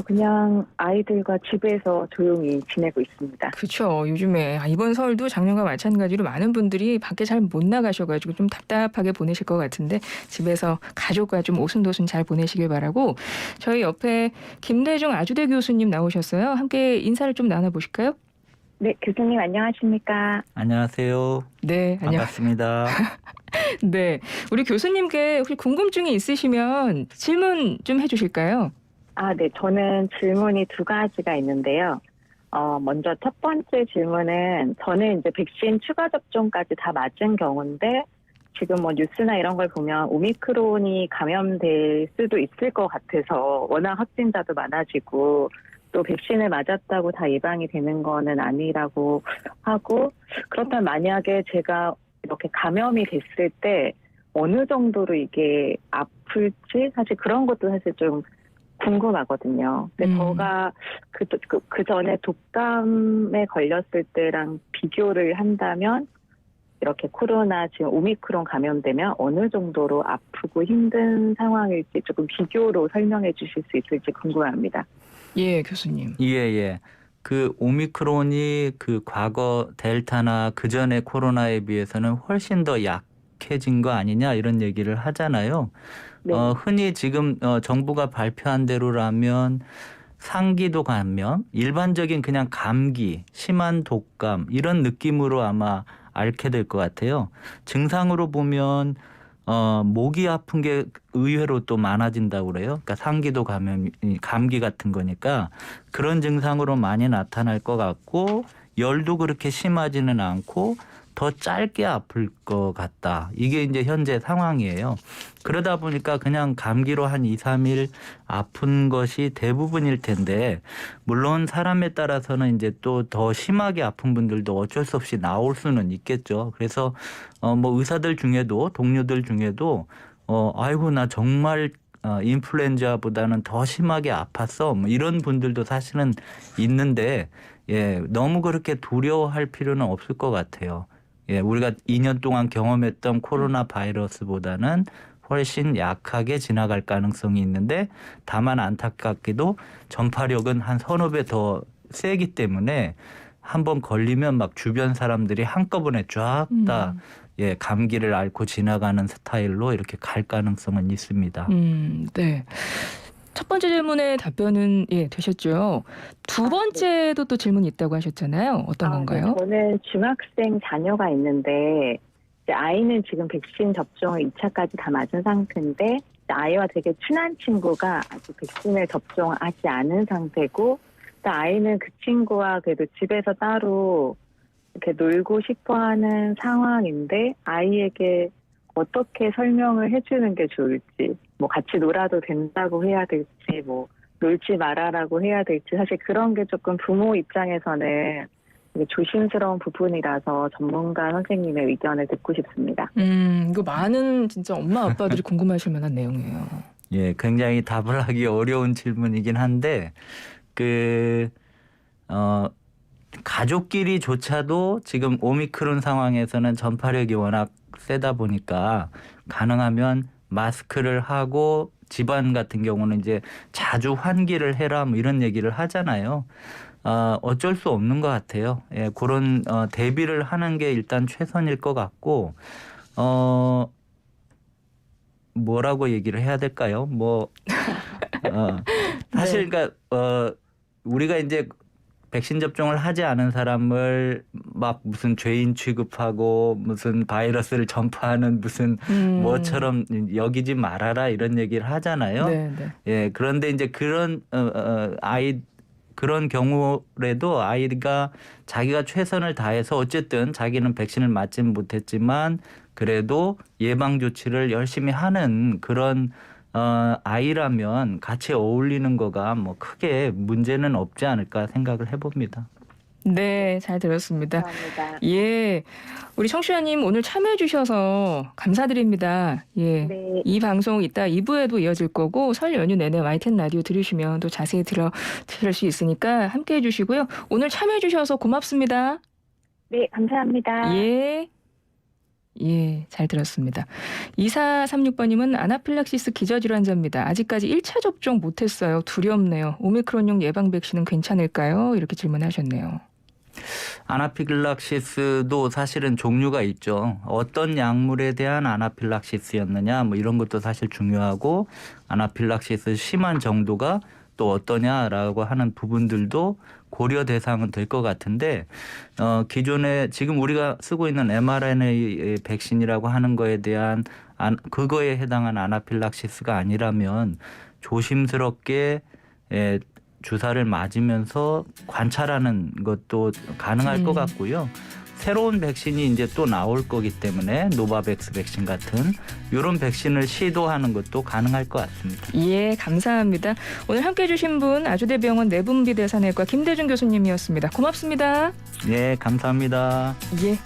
그냥 아이들과 집에서 조용히 지내고 있습니다. 그렇죠. 요즘에 이번 설도 작년과 마찬가지로 많은 분들이 밖에 잘 못 나가셔가지고 좀 답답하게 보내실 것 같은데 집에서 가족과 좀 오순도순 잘 보내시길 바라고 저희 옆에 김대중 아주대 교수님 나오셨어요. 함께 인사를 좀 나눠보실까요? 네, 교수님 안녕하십니까? 안녕하세요. 네, 반갑습니다. 네, 우리 교수님께 혹시 궁금증이 있으시면 질문 좀 해주실까요? 네, 저는 질문이 두 가지가 있는데요. 먼저 첫 번째 질문은 저는 이제 백신 추가 접종까지 다 맞은 경우인데 지금 뭐 뉴스나 이런 걸 보면 오미크론이 감염될 수도 있을 것 같아서 워낙 확진자도 많아지고 또 백신을 맞았다고 다 예방이 되는 거는 아니라고 하고 그렇다면 만약에 제가 이렇게 감염이 됐을 때 어느 정도로 이게 아플지 사실 그런 것도 사실 좀 궁금하거든요. 근데 저가 그 전에 독감에 걸렸을 때랑 비교를 한다면 이렇게 코로나 지금 오미크론 감염되면 어느 정도로 아프고 힘든 상황일지 조금 비교로 설명해 주실 수 있을지 궁금합니다. 예, 교수님. 예. 그 오미크론이 그 과거 델타나 그 전에 코로나에 비해서는 훨씬 더 약해진 거 아니냐 이런 얘기를 하잖아요. 네. 흔히 지금 정부가 발표한 대로라면 상기도 감염, 일반적인 그냥 감기, 심한 독감 이런 느낌으로 아마 앓게 될 것 같아요. 증상으로 보면 목이 아픈 게 의외로 또 많아진다고 그래요. 그러니까 상기도 감염, 감기 같은 거니까 그런 증상으로 많이 나타날 것 같고 열도 그렇게 심하지는 않고 더 짧게 아플 것 같다. 이게 이제 현재 상황이에요. 그러다 보니까 그냥 감기로 한 2, 3일 아픈 것이 대부분일 텐데 물론 사람에 따라서는 이제 또 더 심하게 아픈 분들도 어쩔 수 없이 나올 수는 있겠죠. 그래서 뭐 의사들 중에도 동료들 중에도 아이고 나 정말 인플루엔자보다는 더 심하게 아팠어. 뭐 이런 분들도 사실은 있는데 예, 너무 그렇게 두려워할 필요는 없을 것 같아요. 예, 우리가 2년 동안 경험했던 코로나 바이러스보다는 훨씬 약하게 지나갈 가능성이 있는데 다만 안타깝게도 전파력은 한 서너 배 더 세기 때문에 한번 걸리면 막 주변 사람들이 한꺼번에 쫙 다 예, 감기를 앓고 지나가는 스타일로 이렇게 갈 가능성은 있습니다. 네. 첫 번째 질문의 답변은 되셨죠. 두 번째도 또 질문이 있다고 하셨잖아요. 어떤 건가요? 네, 저는 중학생 자녀가 있는데 이제 아이는 지금 백신 접종을 2차까지 다 맞은 상태인데 아이와 되게 친한 친구가 아직 백신을 접종하지 않은 상태고 또 아이는 그 친구와 그래도 집에서 따로 이렇게 놀고 싶어하는 상황인데 아이에게 어떻게 설명을 해주는 게 좋을지, 뭐 같이 놀아도 된다고 해야 될지, 뭐 놀지 말아라고 해야 될지, 사실 그런 게 조금 부모 입장에서는 되게 조심스러운 부분이라서 전문가 선생님의 의견을 듣고 싶습니다. 이거 많은 진짜 엄마 아빠들이 궁금하실 만한 내용이에요. 예, 굉장히 답을 하기 어려운 질문이긴 한데 가족끼리조차도 지금 오미크론 상황에서는 전파력이 워낙 세다 보니까 가능하면 마스크를 하고 집안 같은 경우는 이제 자주 환기를 해라 뭐 이런 얘기를 하잖아요. 어쩔 수 없는 것 같아요. 예, 그런 대비를 하는 게 일단 최선일 것 같고 뭐라고 얘기를 해야 될까요? 뭐 사실 그러니까 우리가 이제 백신 접종을 하지 않은 사람을 막 무슨 죄인 취급하고 무슨 바이러스를 전파하는 무슨 뭐처럼 여기지 말아라 이런 얘기를 하잖아요. 네. 예, 그런데 이제 그런 그런 경우라도 아이가 자기가 최선을 다해서 어쨌든 자기는 백신을 맞지는 못했지만 그래도 예방 조치를 열심히 하는 그런 아이라면 같이 어울리는 거가 뭐 크게 문제는 없지 않을까 생각을 해봅니다. 네, 잘 들었습니다. 감사합니다. 예, 우리 청취자님 오늘 참여해 주셔서 감사드립니다. 예, 네. 이 방송 이따 2부에도 이어질 거고 설 연휴 내내 YTN 라디오 들으시면 또 자세히 들을 수 있으니까 함께해 주시고요. 오늘 참여해 주셔서 고맙습니다. 네, 감사합니다. 예, 잘 들었습니다. 2436번님은 아나필락시스 기저질환자입니다. 아직까지 1차 접종 못했어요. 두렵네요. 오미크론용 예방 백신은 괜찮을까요? 이렇게 질문하셨네요. 아나필락시스도 사실은 종류가 있죠. 어떤 약물에 대한 아나필락시스였느냐 뭐 이런 것도 사실 중요하고 아나필락시스 심한 정도가 또 어떠냐라고 하는 부분들도 고려 대상은 될 것 같은데 기존에 지금 우리가 쓰고 있는 mRNA 백신이라고 하는 거에 대한 그거에 해당한 아나필락시스가 아니라면 조심스럽게 주사를 맞으면서 관찰하는 것도 가능할 것 같고요. 새로운 백신이 이제 또 나올 거기 때문에 노바백스 백신 같은 이런 백신을 시도하는 것도 가능할 것 같습니다. 예, 감사합니다. 오늘 함께해 주신 분 아주대병원 내분비대사내과 김대중 교수님이었습니다. 고맙습니다. 네, 감사합니다. 예.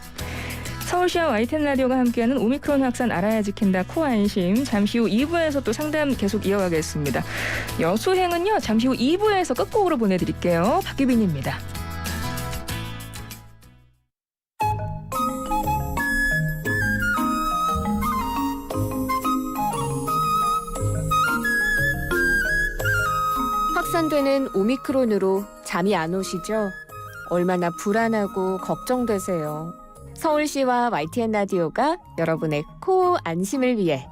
서울시와 YTN 라디오가 함께하는 오미크론 확산 알아야 지킨다 코안심. 잠시 후 2부에서 또 상담 계속 이어가겠습니다. 여수행은요. 잠시 후 2부에서 끝곡으로 보내드릴게요. 박규빈입니다. 확산되는 오미크론으로 잠이 안 오시죠? 얼마나 불안하고 걱정되세요. 서울시와 YTN 라디오가 여러분의 코 안심을 위해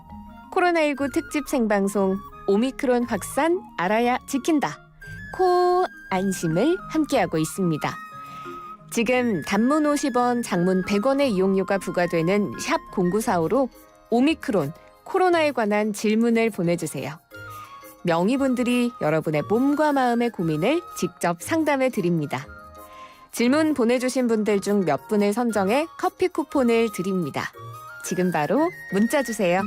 코로나19 특집 생방송 오미크론 확산 알아야 지킨다. 코 안심을 함께하고 있습니다. 지금 단문 50원, 장문 100원의 이용료가 부과되는 샵 0945로 오미크론, 코로나에 관한 질문을 보내주세요. 명의분들이 여러분의 몸과 마음의 고민을 직접 상담해 드립니다. 질문 보내주신 분들 중 몇 분을 선정해 커피 쿠폰을 드립니다. 지금 바로 문자 주세요.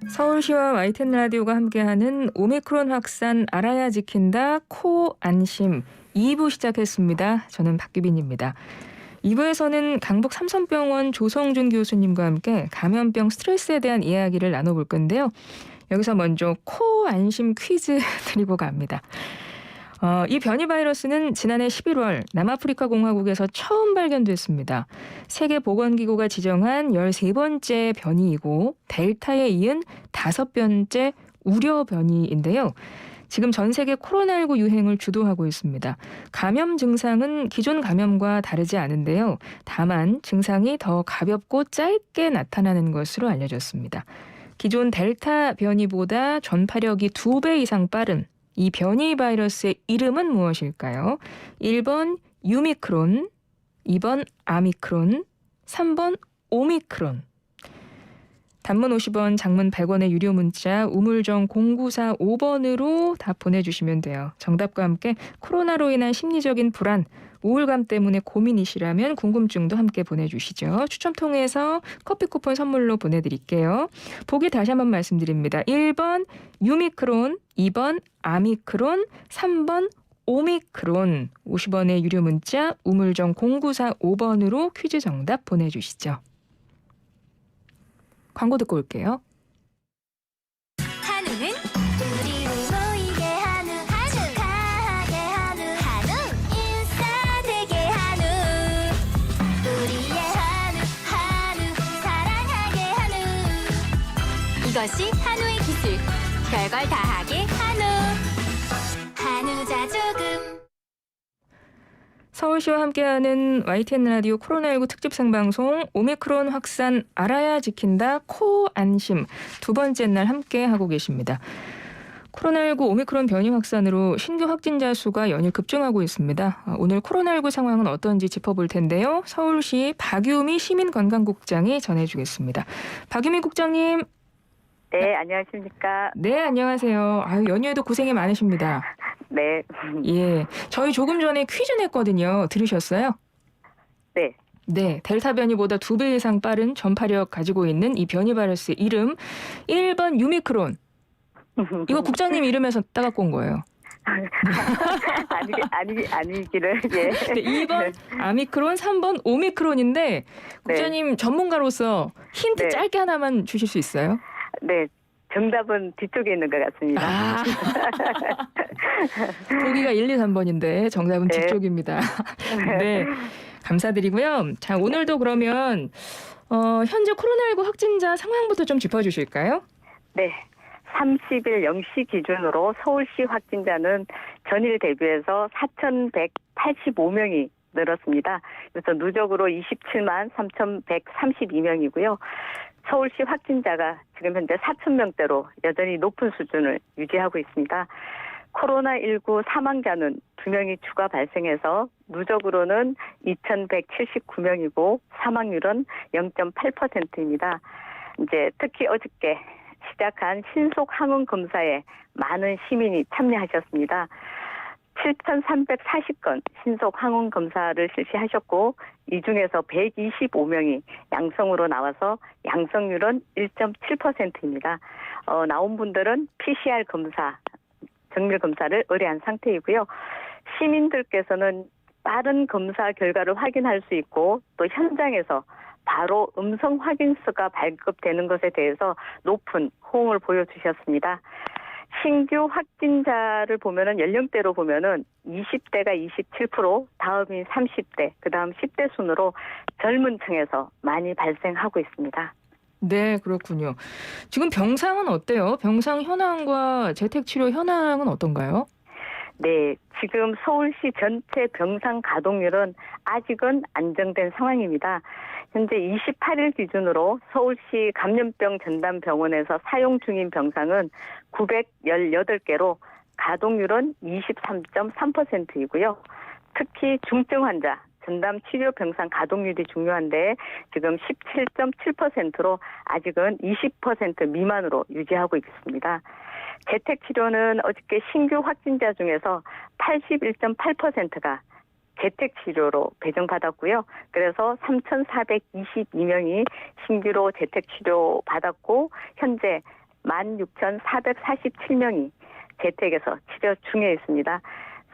서울시와 YTN 라디오가 함께하는 오미크론 확산 알아야 지킨다 코 안심 2부 시작했습니다. 저는 박규빈입니다. 2부에서는 강북 삼성병원 조성준 교수님과 함께 감염병 스트레스에 대한 이야기를 나눠볼 건데요. 여기서 먼저 코 안심 퀴즈 드리고 갑니다. 이 변이 바이러스는 지난해 11월 남아프리카 공화국에서 처음 발견됐습니다. 세계보건기구가 지정한 13번째 변이이고 델타에 이은 5번째 우려 변이인데요. 지금 전 세계 코로나19 유행을 주도하고 있습니다. 감염 증상은 기존 감염과 다르지 않은데요. 다만 증상이 더 가볍고 짧게 나타나는 것으로 알려졌습니다. 기존 델타 변이보다 전파력이 2배 이상 빠른 이 변이 바이러스의 이름은 무엇일까요? 1번 유미크론, 2번 아미크론, 3번 오미크론. 단문 50원, 장문 100원의 유료 문자 우물정 0945번으로 답 보내주시면 돼요. 정답과 함께 코로나로 인한 심리적인 불안, 우울감 때문에 고민이시라면 궁금증도 함께 보내주시죠. 추첨 통해서 커피 쿠폰 선물로 보내드릴게요. 보기 다시 한번 말씀드립니다. 1번 유미크론, 2번 아미크론, 3번 오미크론. 50원의 유료 문자 우물정 0945번으로 퀴즈 정답 보내주시죠. 광고 듣고 올게요. 한우는 우리를 모이게 한우, 가게 한우, 인싸되게 한우. 우리의 한우, 사랑하게 한우. 이것이 한우의 기술, 별걸 다하게 한우 자조금. 서울시와 함께하는 YTN 라디오 코로나19 특집 생방송 오미크론 확산 알아야 지킨다 코 안심 두 번째 날 함께하고 계십니다. 코로나19 오미크론 변이 확산으로 신규 확진자 수가 연일 급증하고 있습니다. 오늘 코로나19 상황은 어떤지 짚어볼 텐데요. 서울시 박유미 시민건강국장이 전해주겠습니다. 박유미 국장님. 네, 안녕하십니까. 네, 안녕하세요. 연휴에도 고생이 많으십니다. 네. 예, 저희 조금 전에 퀴즈 냈거든요. 들으셨어요? 네. 네, 델타 변이보다 2배 이상 빠른 전파력 가지고 있는 이 변이 바이러스의 이름 1번 유미크론. 이거 국장님 이름에서 따갖고 온 거예요. 아니기를, 예. 네, 2번 아미크론, 3번 오미크론인데 국장님 전문가로서 힌트 네. 짧게 하나만 주실 수 있어요? 네. 정답은 뒤쪽에 있는 것 같습니다. 보기가 1, 2, 3번인데 정답은 네. 뒤쪽입니다. 네, 감사드리고요. 자, 오늘도 그러면 현재 코로나19 확진자 상황부터 좀 짚어주실까요? 네. 30일 0시 기준으로 서울시 확진자는 전일 대비해서 4,185명이 늘었습니다. 그래서 누적으로 27만 3,132명이고요. 서울시 확진자가 지금 현재 4,000명대로 여전히 높은 수준을 유지하고 있습니다. 코로나19 사망자는 2명이 추가 발생해서 누적으로는 2,179명이고 사망률은 0.8%입니다. 이제 특히 어저께 시작한 신속 항원 검사에 많은 시민이 참여하셨습니다. 7,340건 신속 항원 검사를 실시하셨고 이 중에서 125명이 양성으로 나와서 양성률은 1.7%입니다. 나온 분들은 PCR 검사 정밀 검사를 의뢰한 상태이고요. 시민들께서는 빠른 검사 결과를 확인할 수 있고 또 현장에서 바로 음성 확인서가 발급되는 것에 대해서 높은 호응을 보여주셨습니다. 신규 확진자를 보면은 연령대로 보면은 20대가 27%, 다음이 30대, 그다음 10대 순으로 젊은 층에서 많이 발생하고 있습니다. 네, 그렇군요. 지금 병상은 어때요? 병상 현황과 재택치료 현황은 어떤가요? 네, 지금 서울시 전체 병상 가동률은 아직은 안정된 상황입니다. 현재 28일 기준으로 서울시 감염병 전담병원에서 사용 중인 병상은 918개로 가동률은 23.3%이고요. 특히 중증 환자 전담 치료 병상 가동률이 중요한데 지금 17.7%로 아직은 20% 미만으로 유지하고 있습니다. 재택치료는 어저께 신규 확진자 중에서 81.8%가 재택치료로 배정받았고요. 그래서 3,422명이 신규로 재택치료 받았고 현재 16,447명이 재택에서 치료 중에 있습니다.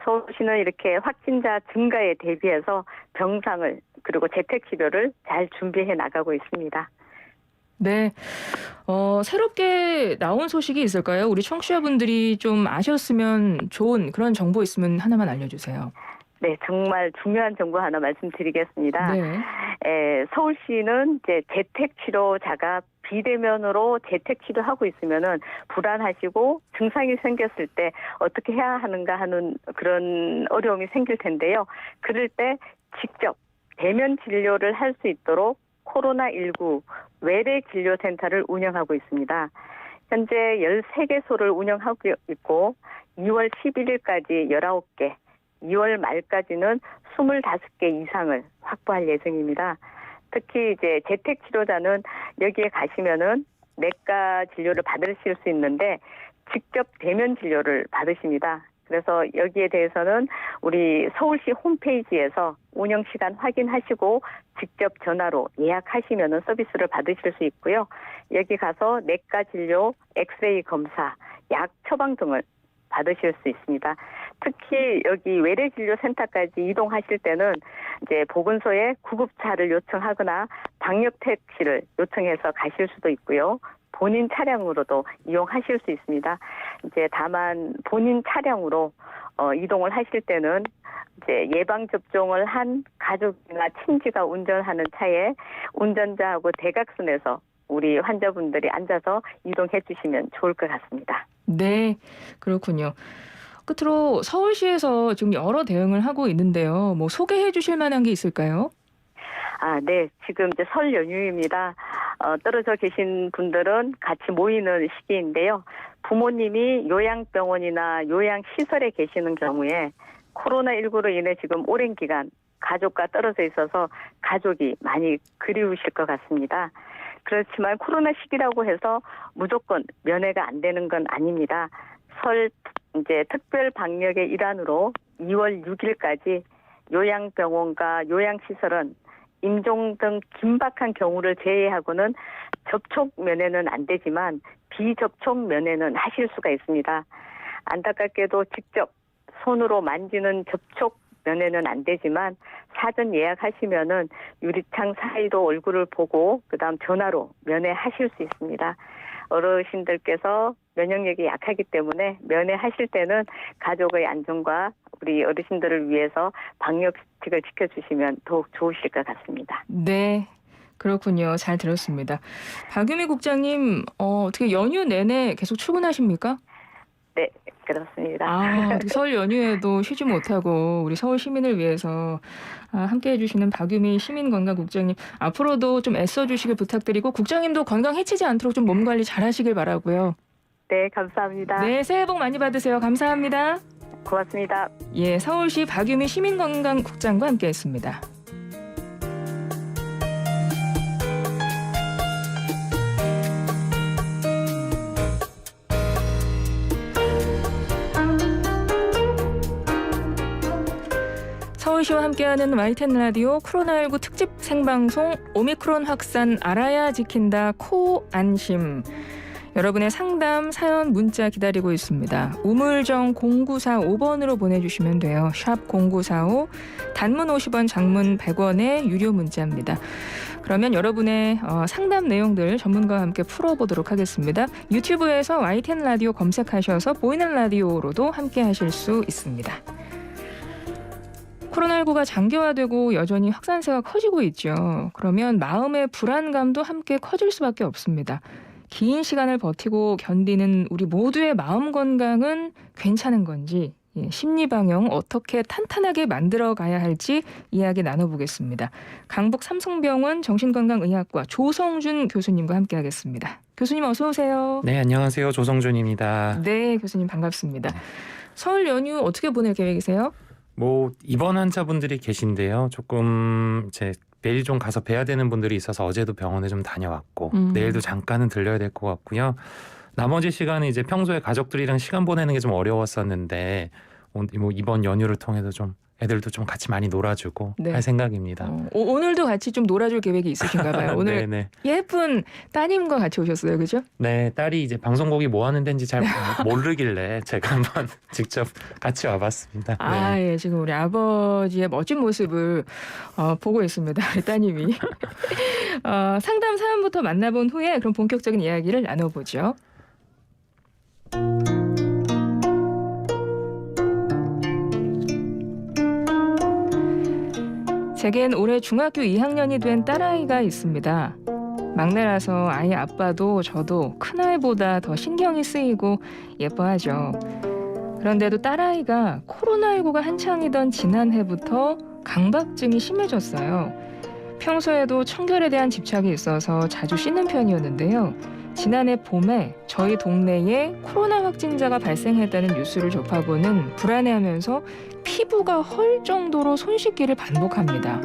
서울시는 이렇게 확진자 증가에 대비해서 병상을 그리고 재택치료를 잘 준비해 나가고 있습니다. 네, 새롭게 나온 소식이 있을까요? 우리 청취자분들이 좀 아셨으면 좋은 그런 정보 있으면 하나만 알려주세요. 네, 정말 중요한 정보 하나 말씀드리겠습니다. 네. 서울시는 이제 재택치료자가 비대면으로 재택치료하고 있으면은 불안하시고 증상이 생겼을 때 어떻게 해야 하는가 하는 그런 어려움이 생길 텐데요. 그럴 때 직접 대면 진료를 할 수 있도록 코로나19 외래 진료센터를 운영하고 있습니다. 현재 13개소를 운영하고 있고 2월 11일까지 19개, 2월 말까지는 25개 이상을 확보할 예정입니다. 특히 이제 재택 치료자는 여기에 가시면은 내과 진료를 받으실 수 있는데 직접 대면 진료를 받으십니다. 그래서 여기에 대해서는 우리 서울시 홈페이지에서 운영 시간 확인하시고 직접 전화로 예약하시면은 서비스를 받으실 수 있고요. 여기 가서 내과 진료, 엑스레이 검사, 약 처방 등을 받으실 수 있습니다. 특히 여기 외래진료센터까지 이동하실 때는 이제 보건소에 구급차를 요청하거나 방역 택시를 요청해서 가실 수도 있고요. 본인 차량으로도 이용하실 수 있습니다. 이제 다만 본인 차량으로 이동을 하실 때는 이제 예방 접종을 한 가족이나 친지가 운전하는 차에 운전자하고 대각선에서 우리 환자분들이 앉아서 이동해 주시면 좋을 것 같습니다. 네, 그렇군요. 끝으로 서울시에서 지금 여러 대응을 하고 있는데요. 뭐 소개해 주실 만한 게 있을까요? 네. 지금 이제 설 연휴입니다. 떨어져 계신 분들은 같이 모이는 시기인데요. 부모님이 요양병원이나 요양시설에 계시는 경우에 코로나19로 인해 지금 오랜 기간 가족과 떨어져 있어서 가족이 많이 그리우실 것 같습니다. 그렇지만 코로나 시기라고 해서 무조건 면회가 안 되는 건 아닙니다. 설 이제 특별 방역의 일환으로 2월 6일까지 요양병원과 요양시설은 임종 등 긴박한 경우를 제외하고는 접촉 면회는 안 되지만 비접촉 면회는 하실 수가 있습니다. 안타깝게도 직접 손으로 만지는 접촉 면회는 안 되지만 사전 예약하시면은 유리창 사이로 얼굴을 보고 그다음 전화로 면회하실 수 있습니다. 어르신들께서 면역력이 약하기 때문에 면회하실 때는 가족의 안전과 우리 어르신들을 위해서 방역수칙을 지켜주시면 더욱 좋으실 것 같습니다. 네, 그렇군요. 잘 들었습니다. 박유미 국장님, 어떻게 연휴 내내 계속 출근하십니까? 네, 그렇습니다. 설 연휴에도 쉬지 못하고 우리 서울 시민을 위해서 함께해 주시는 박유미 시민건강국장님, 앞으로도 좀 애써주시길 부탁드리고 국장님도 건강 해치지 않도록 좀 몸 관리 잘 하시길 바라고요. 네, 감사합니다. 네, 새해 복 많이 받으세요. 감사합니다. 고맙습니다. 예, 서울시 박유미 시민건강국장과 함께했습니다. 서울시와 함께하는 YTN 라디오 코로나19 특집 생방송 오미크론 확산 알아야 지킨다 코 안심. 여러분의 상담, 사연, 문자 기다리고 있습니다. 우물정 0945번으로 보내주시면 돼요. 샵 0945, 단문 50원, 장문 100원의 유료 문자입니다. 그러면 여러분의 상담 내용들 전문가와 함께 풀어보도록 하겠습니다. 유튜브에서 YTN 라디오 검색하셔서 보이는 라디오로도 함께 하실 수 있습니다. 코로나19가 장기화되고 여전히 확산세가 커지고 있죠. 그러면 마음의 불안감도 함께 커질 수밖에 없습니다. 긴 시간을 버티고 견디는 우리 모두의 마음 건강은 괜찮은 건지, 심리 방향 어떻게 탄탄하게 만들어 가야 할지 이야기 나눠보겠습니다. 강북 삼성병원 정신건강의학과 조성준 교수님과 함께하겠습니다. 교수님 어서 오세요. 네, 안녕하세요. 조성준입니다. 네, 교수님 반갑습니다. 설 연휴 어떻게 보낼 계획이세요? 뭐 입원 환자분들이 계신데요. 조금 매일 좀 가서 뵈야 되는 분들이 있어서 어제도 병원에 좀 다녀왔고 내일도 잠깐은 들려야 될 것 같고요. 나머지 시간은 이제 평소에 가족들이랑 시간 보내는 게 좀 어려웠었는데 뭐 이번 연휴를 통해서 좀 애들도 좀 같이 많이 놀아주고 네. 할 생각입니다. 오늘도 같이 좀 놀아줄 계획이 있으신가 봐요. 오늘 네네. 예쁜 따님과 같이 오셨어요. 그죠? 네, 딸이 이제 방송국이 뭐 하는 데인지 잘 모르길래 제가 한번 직접 같이 와봤습니다. 아, 네. 예. 지금 우리 아버지의 멋진 모습을 보고 있습니다. 우리 따님이. 상담 사연부터 만나본 후에 그럼 본격적인 이야기를 나눠보죠. 제겐 올해 중학교 2학년이 된 딸아이가 있습니다. 막내라서 아이 아빠도 저도 큰아이보다 더 신경이 쓰이고 예뻐하죠. 그런데도 딸아이가 코로나19가 한창이던 지난해부터 강박증이 심해졌어요. 평소에도 청결에 대한 집착이 있어서 자주 씻는 편이었는데요. 지난해 봄에 저희 동네에 코로나 확진자가 발생했다는 뉴스를 접하고는 불안해하면서 피부가 헐 정도로 손 씻기를 반복합니다.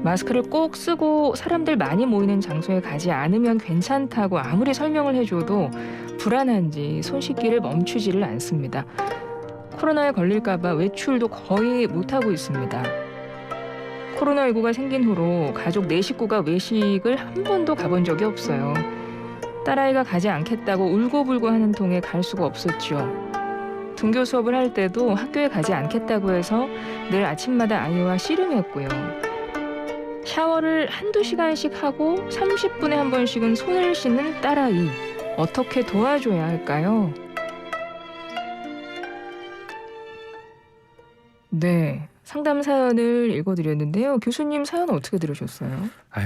마스크를 꼭 쓰고 사람들 많이 모이는 장소에 가지 않으면 괜찮다고 아무리 설명을 해줘도 불안한지 손 씻기를 멈추지를 않습니다. 코로나에 걸릴까 봐 외출도 거의 못하고 있습니다. 코로나19가 생긴 후로 가족 4식구가 외식을 한 번도 가본 적이 없어요. 딸아이가 가지 않겠다고 울고불고 하는 통에 갈 수가 없었죠. 등교 수업을 할 때도 학교에 가지 않겠다고 해서 늘 아침마다 아이와 씨름했고요. 샤워를 한두 시간씩 하고 30분에 한 번씩은 손을 씻는 딸아이. 어떻게 도와줘야 할까요? 네, 상담 사연을 읽어드렸는데요. 교수님 사연 어떻게 들으셨어요?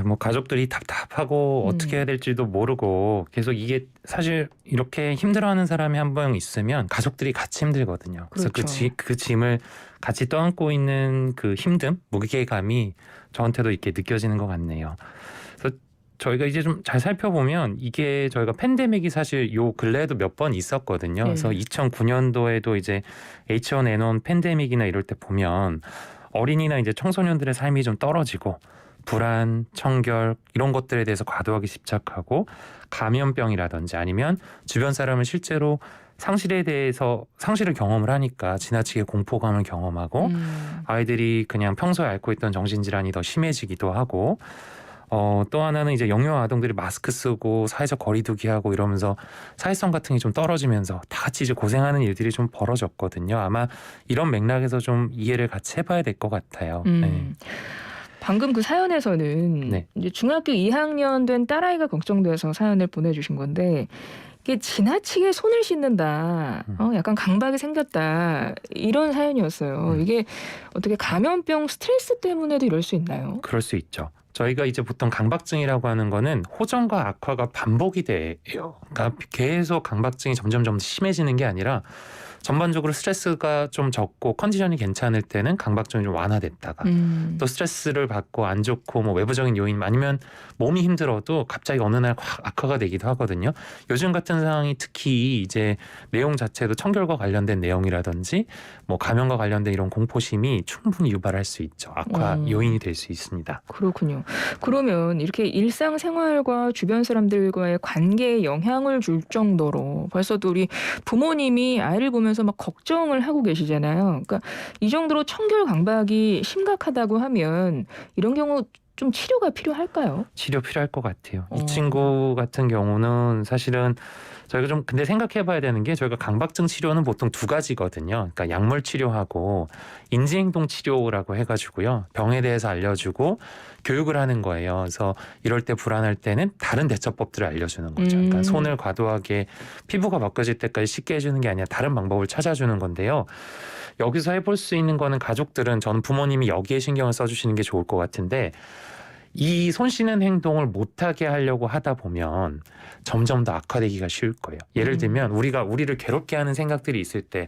뭐 가족들이 답답하고 어떻게 해야 될지도 모르고 계속 이게 사실 이렇게 힘들어하는 사람이 한 명 있으면 가족들이 같이 힘들거든요. 그래서 그렇죠. 그 짐을 같이 떠안고 있는 그 힘듦, 무게감이 저한테도 이렇게 느껴지는 것 같네요. 그래서 저희가 이제 좀 잘 살펴보면 이게 저희가 팬데믹이 사실 요 근래에도 몇 번 있었거든요. 그래서 2009년도에도 이제 H1N1 팬데믹이나 이럴 때 보면 어린이나 이제 청소년들의 삶이 좀 떨어지고 불안, 청결 이런 것들에 대해서 과도하게 집착하고 감염병이라든지 아니면 주변 사람을 실제로 상실을 경험을 하니까 지나치게 공포감을 경험하고 아이들이 그냥 평소에 앓고 있던 정신질환이 더 심해지기도 하고 또 하나는 이제 영유아 아동들이 마스크 쓰고 사회적 거리두기 하고 이러면서 사회성 같은 게 좀 떨어지면서 다 같이 이제 고생하는 일들이 좀 벌어졌거든요. 아마 이런 맥락에서 좀 이해를 같이 해봐야 될 것 같아요. 네. 방금 그 사연에서는 네. 이제 중학교 2학년 된 딸아이가 걱정돼서 사연을 보내주신 건데 이게 지나치게 손을 씻는다, 약간 강박이 생겼다 이런 사연이었어요. 이게 어떻게 감염병 스트레스 때문에도 이럴 수 있나요? 그럴 수 있죠. 저희가 이제 보통 강박증이라고 하는 거는 호전과 악화가 반복이 돼요. 그러니까 계속 강박증이 점점 심해지는 게 아니라 전반적으로 스트레스가 좀 적고 컨디션이 괜찮을 때는 강박증이 좀 완화됐다가 또 스트레스를 받고 안 좋고 뭐 외부적인 요인 아니면 몸이 힘들어도 갑자기 어느 날 확 악화가 되기도 하거든요. 요즘 같은 상황이 특히 이제 내용 자체도 청결과 관련된 내용이라든지 뭐 감염과 관련된 이런 공포심이 충분히 유발할 수 있죠. 악화 요인이 될 수 있습니다. 그렇군요. 그러면 이렇게 일상생활과 주변 사람들과의 관계에 영향을 줄 정도로 벌써 또 우리 부모님이 아이를 보면서 막 걱정을 하고 계시잖아요. 그러니까 이 정도로 청결 강박이 심각하다고 하면 이런 경우 좀 치료가 필요할까요? 치료 필요할 것 같아요. 어. 이 친구 같은 경우는 사실은 저희가 좀 근데 생각해봐야 되는 게 저희가 강박증 치료는 보통 두 가지거든요. 그러니까 약물 치료하고 인지행동 치료라고 해가지고요. 병에 대해서 알려주고 교육을 하는 거예요. 그래서 이럴 때 불안할 때는 다른 대처법들을 알려주는 거죠. 그러니까 손을 과도하게 피부가 벗겨질 때까지 씻게 해주는 게 아니라 다른 방법을 찾아주는 건데요. 여기서 해볼 수 있는 거는 가족들은 저는 부모님이 여기에 신경을 써주시는 게 좋을 것 같은데 이 손 씻는 행동을 못하게 하려고 하다 보면 점점 더 악화되기가 쉬울 거예요. 예를 들면 우리를 괴롭게 하는 생각들이 있을 때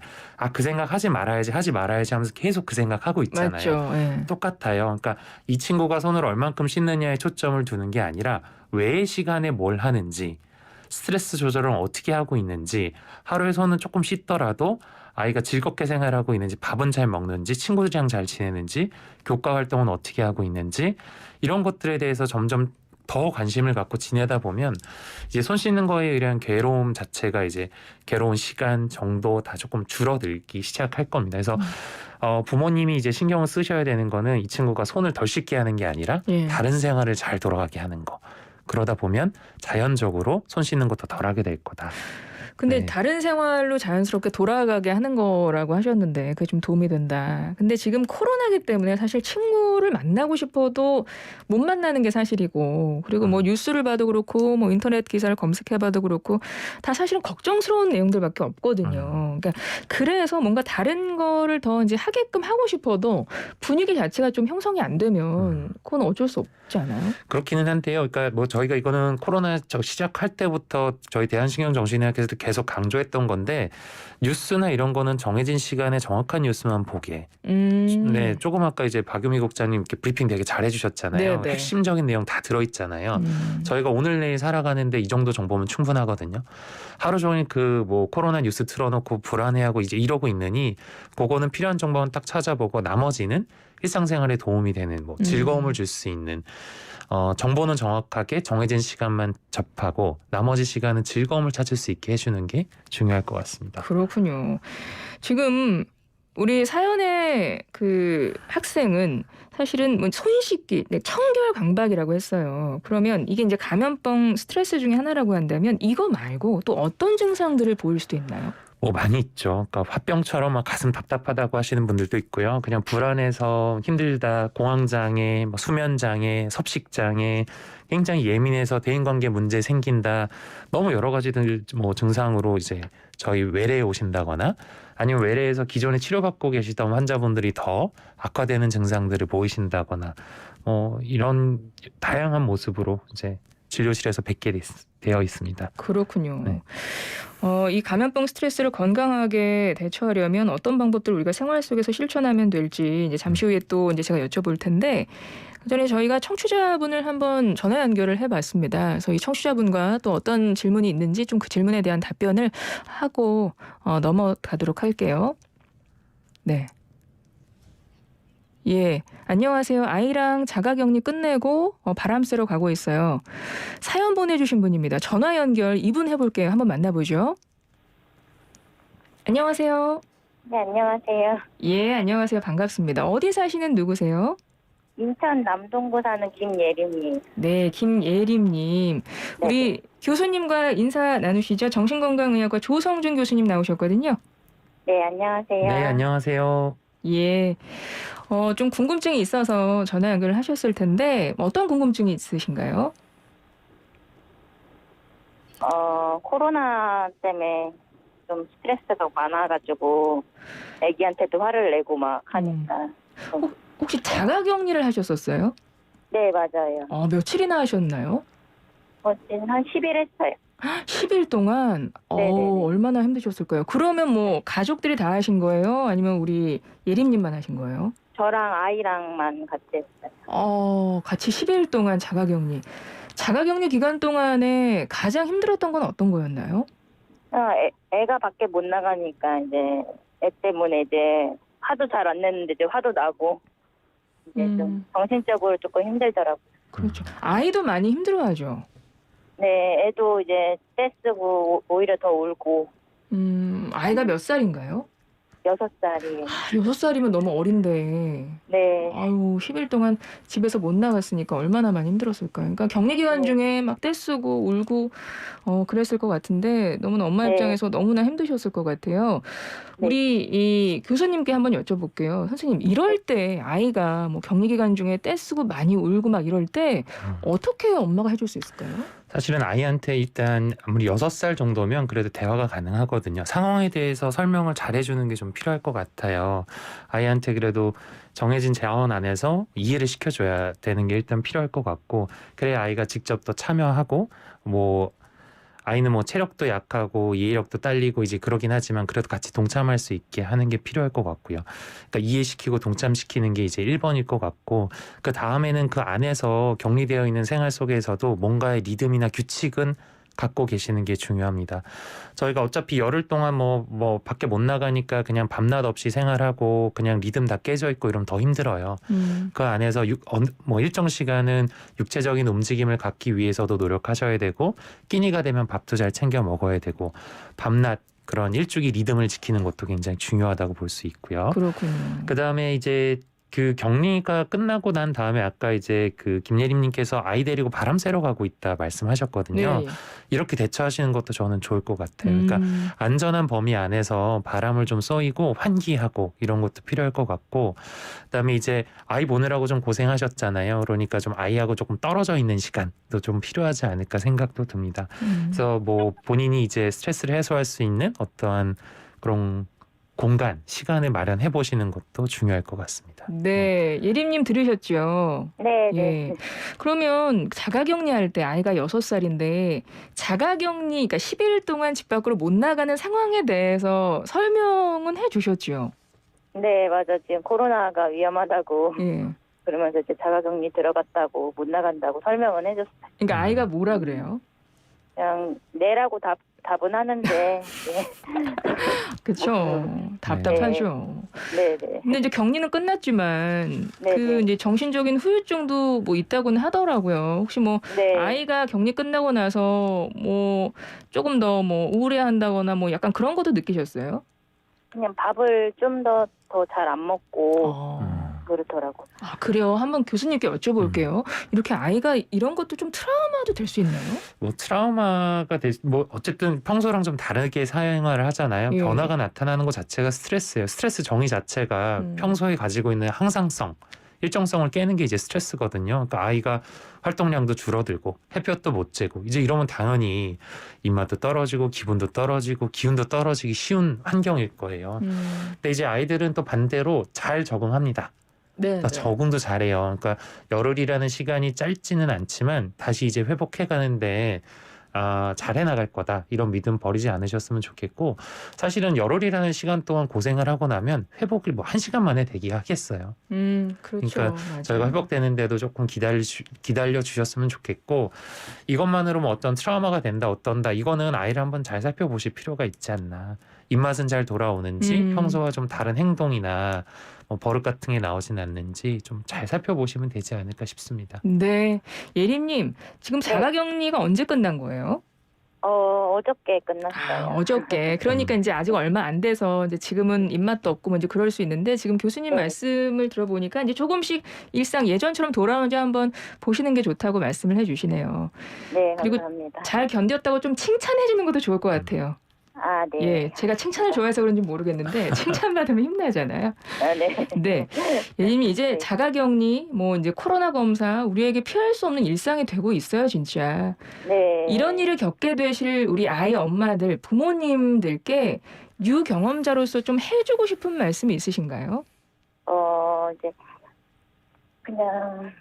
그 생각 하지 말아야지 하면서 계속 그 생각하고 있잖아요. 맞죠. 예. 똑같아요. 그러니까 이 친구가 손을 얼만큼 씻느냐에 초점을 두는 게 아니라 외의 시간에 뭘 하는지 스트레스 조절을 어떻게 하고 있는지 하루에 손은 조금 씻더라도 아이가 즐겁게 생활하고 있는지 밥은 잘 먹는지 친구들이랑 잘 지내는지 교과 활동은 어떻게 하고 있는지 이런 것들에 대해서 점점 더 관심을 갖고 지내다 보면 이제 손 씻는 거에 의한 괴로움 자체가 이제 괴로운 시간 정도 다 조금 줄어들기 시작할 겁니다. 그래서 부모님이 이제 신경을 쓰셔야 되는 거는 이 친구가 손을 덜 씻게 하는 게 아니라 예. 다른 생활을 잘 돌아가게 하는 거. 그러다 보면 자연적으로 손 씻는 것도 덜 하게 될 거다. 근데 네. 다른 생활로 자연스럽게 돌아가게 하는 거라고 하셨는데 그게 좀 도움이 된다. 근데 지금 코로나기 때문에 사실 친구를 만나고 싶어도 못 만나는 게 사실이고 그리고 뭐 뉴스를 봐도 그렇고 뭐 인터넷 기사를 검색해봐도 그렇고 다 사실은 걱정스러운 내용들밖에 없거든요. 그러니까 그래서 뭔가 다른 거를 더 이제 하게끔 하고 싶어도 분위기 자체가 좀 형성이 안 되면 그건 어쩔 수 없지 않아요? 그렇기는 한데요. 그러니까 뭐 저희가 이거는 코로나 시작할 때부터 저희 대한신경정신의학회에서도 계속 강조했던 건데 뉴스나 이런 거는 정해진 시간에 정확한 뉴스만 보게. 네, 조금 아까 이제 박유미 국장님 이렇게 브리핑 되게 잘해주셨잖아요. 네네. 핵심적인 내용 다 들어있잖아요. 저희가 오늘 내일 살아가는데 이 정도 정보면 충분하거든요. 하루 종일 그 뭐 코로나 뉴스 틀어놓고 불안해하고 이제 이러고 있느니 그거는 필요한 정보는 딱 찾아보고 나머지는 일상생활에 도움이 되는 뭐 즐거움을 줄 수 있는 정보는 정확하게 정해진 시간만 접하고 나머지 시간은 즐거움을 찾을 수 있게 해주는 게 중요할 것 같습니다. 그렇군요. 지금 우리 사연의 그 학생은 사실은 뭐 손 씻기, 청결 강박이라고 했어요. 그러면 이게 이제 감염병 스트레스 중에 하나라고 한다면 이거 말고 또 어떤 증상들을 보일 수도 있나요? 뭐 많이 있죠. 그러니까 화병처럼 막 가슴 답답하다고 하시는 분들도 있고요. 그냥 불안해서 힘들다, 공황장애, 뭐 수면장애, 섭식장애, 굉장히 예민해서 대인관계 문제 생긴다. 너무 여러 가지들 뭐 증상으로 이제 저희 외래에 오신다거나 아니면 외래에서 기존에 치료받고 계시던 환자분들이 더 악화되는 증상들을 보이신다거나 이런 다양한 모습으로 이제 진료실에서 뵙게 되어 있습니다. 그렇군요. 네. 이 감염병 스트레스를 건강하게 대처하려면 어떤 방법들을 우리가 생활 속에서 실천하면 될지 이제 잠시 후에 또 이제 제가 여쭤볼 텐데 그전에 저희가 청취자분을 한번 전화 연결을 해봤습니다. 그래서 이 청취자분과 또 어떤 질문이 있는지 좀 그 질문에 대한 답변을 하고 넘어가도록 할게요. 네. 예, 안녕하세요. 아이랑 자가격리 끝내고 바람 쐬러 가고 있어요. 사연 보내주신 분입니다. 전화 연결 이분 해볼게요. 한번 만나보죠. 안녕하세요. 네, 안녕하세요. 예, 안녕하세요. 반갑습니다. 어디 사시는 누구세요? 인천 남동구 사는 김예림이에요. 네, 김예림님. 우리 교수님과 인사 나누시죠. 정신건강의학과 조성준 교수님 나오셨거든요. 네, 안녕하세요. 네, 안녕하세요. 예. 좀 궁금증이 있어서 전화 연결을 하셨을 텐데 어떤 궁금증이 있으신가요? 코로나 때문에 좀 스트레스가 많아가지고 애기한테도 화를 내고 막 하니까. 혹시 자가격리를 하셨었어요? 네, 맞아요. 며칠이나 하셨나요? 지금 한 10일 했어요. 10일 동안? 네네네. 얼마나 힘드셨을까요? 그러면 뭐 가족들이 다 하신 거예요? 아니면 우리 예림님만 하신 거예요? 저랑 아이랑만 같이 했어요. 같이 10일 동안 자가격리. 자가격리 기간 동안에 가장 힘들었던 건 어떤 거였나요? 애가 밖에 못 나가니까 이제 애 때문에 이제 화도 잘 안 냈는데 이제 화도 나고 이제 좀 정신적으로 조금 힘들더라고요. 그렇죠. 아이도 많이 힘들어하죠. 네, 애도 이제 떼쓰고 오히려 더 울고. 아이가 몇 살인가요? 6살이에요. 6살이면 너무 어린데. 네. 아유, 10일 동안 집에서 못 나갔으니까 얼마나 많이 힘들었을까요? 그러니까 격리 기간 네. 중에 막 떼쓰고 울고 그랬을 것 같은데 너무나 엄마 네. 입장에서 너무나 힘드셨을 것 같아요. 네. 우리 이 교수님께 한번 여쭤볼게요. 선생님, 이럴 때 아이가 뭐 격리 기간 중에 떼쓰고 많이 울고 막 이럴 때 어떻게 엄마가 해줄 수 있을까요? 사실은 아이한테 일단 아무리 6살 정도면 그래도 대화가 가능하거든요. 상황에 대해서 설명을 잘해주는 게 좀 필요할 것 같아요. 아이한테 그래도 정해진 자원 안에서 이해를 시켜줘야 되는 게 일단 필요할 것 같고, 그래야 아이가 직접 더 참여하고, 뭐 아이는 뭐 체력도 약하고 이해력도 딸리고 이제 그러긴 하지만 그래도 같이 동참할 수 있게 하는 게 필요할 것 같고요. 그러니까 이해시키고 동참시키는 게 이제 1번일 것 같고, 그 다음에는 그 안에서 격리되어 있는 생활 속에서도 뭔가의 리듬이나 규칙은 갖고 계시는 게 중요합니다. 저희가 어차피 열흘 동안 뭐 밖에 못 나가니까 그냥 밤낮 없이 생활하고 그냥 리듬 다 깨져 있고 이러면 더 힘들어요. 그 안에서 뭐 일정 시간은 육체적인 움직임을 갖기 위해서도 노력하셔야 되고, 끼니가 되면 밥도 잘 챙겨 먹어야 되고, 밤낮 그런 일주기 리듬을 지키는 것도 굉장히 중요하다고 볼 수 있고요. 그렇군요. 그다음에 이제 그 격리가 끝나고 난 다음에 아까 이제 그 김예림님께서 아이 데리고 바람 쐬러 가고 있다 말씀하셨거든요. 네. 이렇게 대처하시는 것도 저는 좋을 것 같아요. 그러니까 안전한 범위 안에서 바람을 좀 쏘이고 환기하고 이런 것도 필요할 것 같고, 그다음에 이제 아이 보느라고 좀 고생하셨잖아요. 그러니까 좀 아이하고 조금 떨어져 있는 시간도 좀 필요하지 않을까 생각도 듭니다. 그래서 뭐 본인이 이제 스트레스를 해소할 수 있는 어떠한 그런 공간, 시간을 마련해 보시는 것도 중요할 것 같습니다. 네, 예림님 들으셨죠? 네, 예. 네. 그러면 자가격리할 때 아이가 6살인데 자가격리, 그러니까 10일 동안 집 밖으로 못 나가는 상황에 대해서 설명은 해주셨죠? 네, 맞아. 지금 코로나가 위험하다고 예. 그러면서 이제 자가격리 들어갔다고 못 나간다고 설명은 해줬어요. 그러니까 아이가 뭐라 그래요? 그냥 내라고 답은 하는데 네. 그렇죠. 답답하죠. 네, 네. 근데 이제 격리는 끝났지만 네, 그 네. 이제 정신적인 후유증도 뭐 있다고는 하더라고요. 혹시 뭐 네. 아이가 격리 끝나고 나서 뭐 조금 더 뭐 우울해한다거나 뭐 약간 그런 것도 느끼셨어요? 그냥 밥을 좀 더 잘 안 먹고 그렇더라고. 아, 그래요. 한번 교수님께 여쭤볼게요. 이렇게 아이가 이런 것도 좀 트라우마도 될 수 있나요? 뭐 트라우마가 뭐 어쨌든 평소랑 좀 다르게 생활을 하잖아요. 예. 변화가 나타나는 것 자체가 스트레스예요. 스트레스 정의 자체가 평소에 가지고 있는 항상성, 일정성을 깨는 게 이제 스트레스거든요. 그러니까 아이가 활동량도 줄어들고 햇볕도 못 쬐고 이제 이러면 당연히 입맛도 떨어지고 기분도 떨어지고 기운도 떨어지기 쉬운 환경일 거예요. 근데 이제 아이들은 또 반대로 잘 적응합니다. 네. 그러니까 적응도 잘해요. 그러니까 열흘이라는 시간이 짧지는 않지만 다시 이제 회복해 가는데 잘해 나갈 거다, 이런 믿음 버리지 않으셨으면 좋겠고, 사실은 열흘이라는 시간 동안 고생을 하고 나면 회복을 뭐 1시간 만에 되기 하겠어요. 그렇죠. 그러니까 맞아요. 저희가 회복되는데도 조금 기다려 주셨으면 좋겠고, 이것만으로 뭐 어떤 트라우마가 된다 어떤다 이거는 아이를 한번 잘 살펴보실 필요가 있지 않나. 입맛은 잘 돌아오는지, 평소와 좀 다른 행동이나 뭐 버릇 같은 게 나오진 않는지 좀 잘 살펴보시면 되지 않을까 싶습니다. 네, 예림님 지금 자가격리가 언제 끝난 거예요? 어저께 끝났어요. 어저께. 그러니까 이제 아직 얼마 안 돼서 이제 지금은 입맛도 없고 뭐 이제 그럴 수 있는데, 지금 교수님 네. 말씀을 들어보니까 이제 조금씩 일상 예전처럼 돌아오는지 한번 보시는 게 좋다고 말씀을 해주시네요. 네, 그리고 감사합니다. 잘 견뎠다고 좀 칭찬해주는 것도 좋을 것 같아요. 아, 네. 예, 제가 칭찬을 좋아해서 그런지 모르겠는데 칭찬받으면 힘나잖아요. 아, 네. 네, 예림이 이제 네. 자가격리, 뭐 이제 코로나 검사 우리에게 피할 수 없는 일상이 되고 있어요, 진짜. 네. 이런 일을 겪게 되실 우리 아이 엄마들, 부모님들께 유경험자로서 좀 해주고 싶은 말씀이 있으신가요? 이제 그냥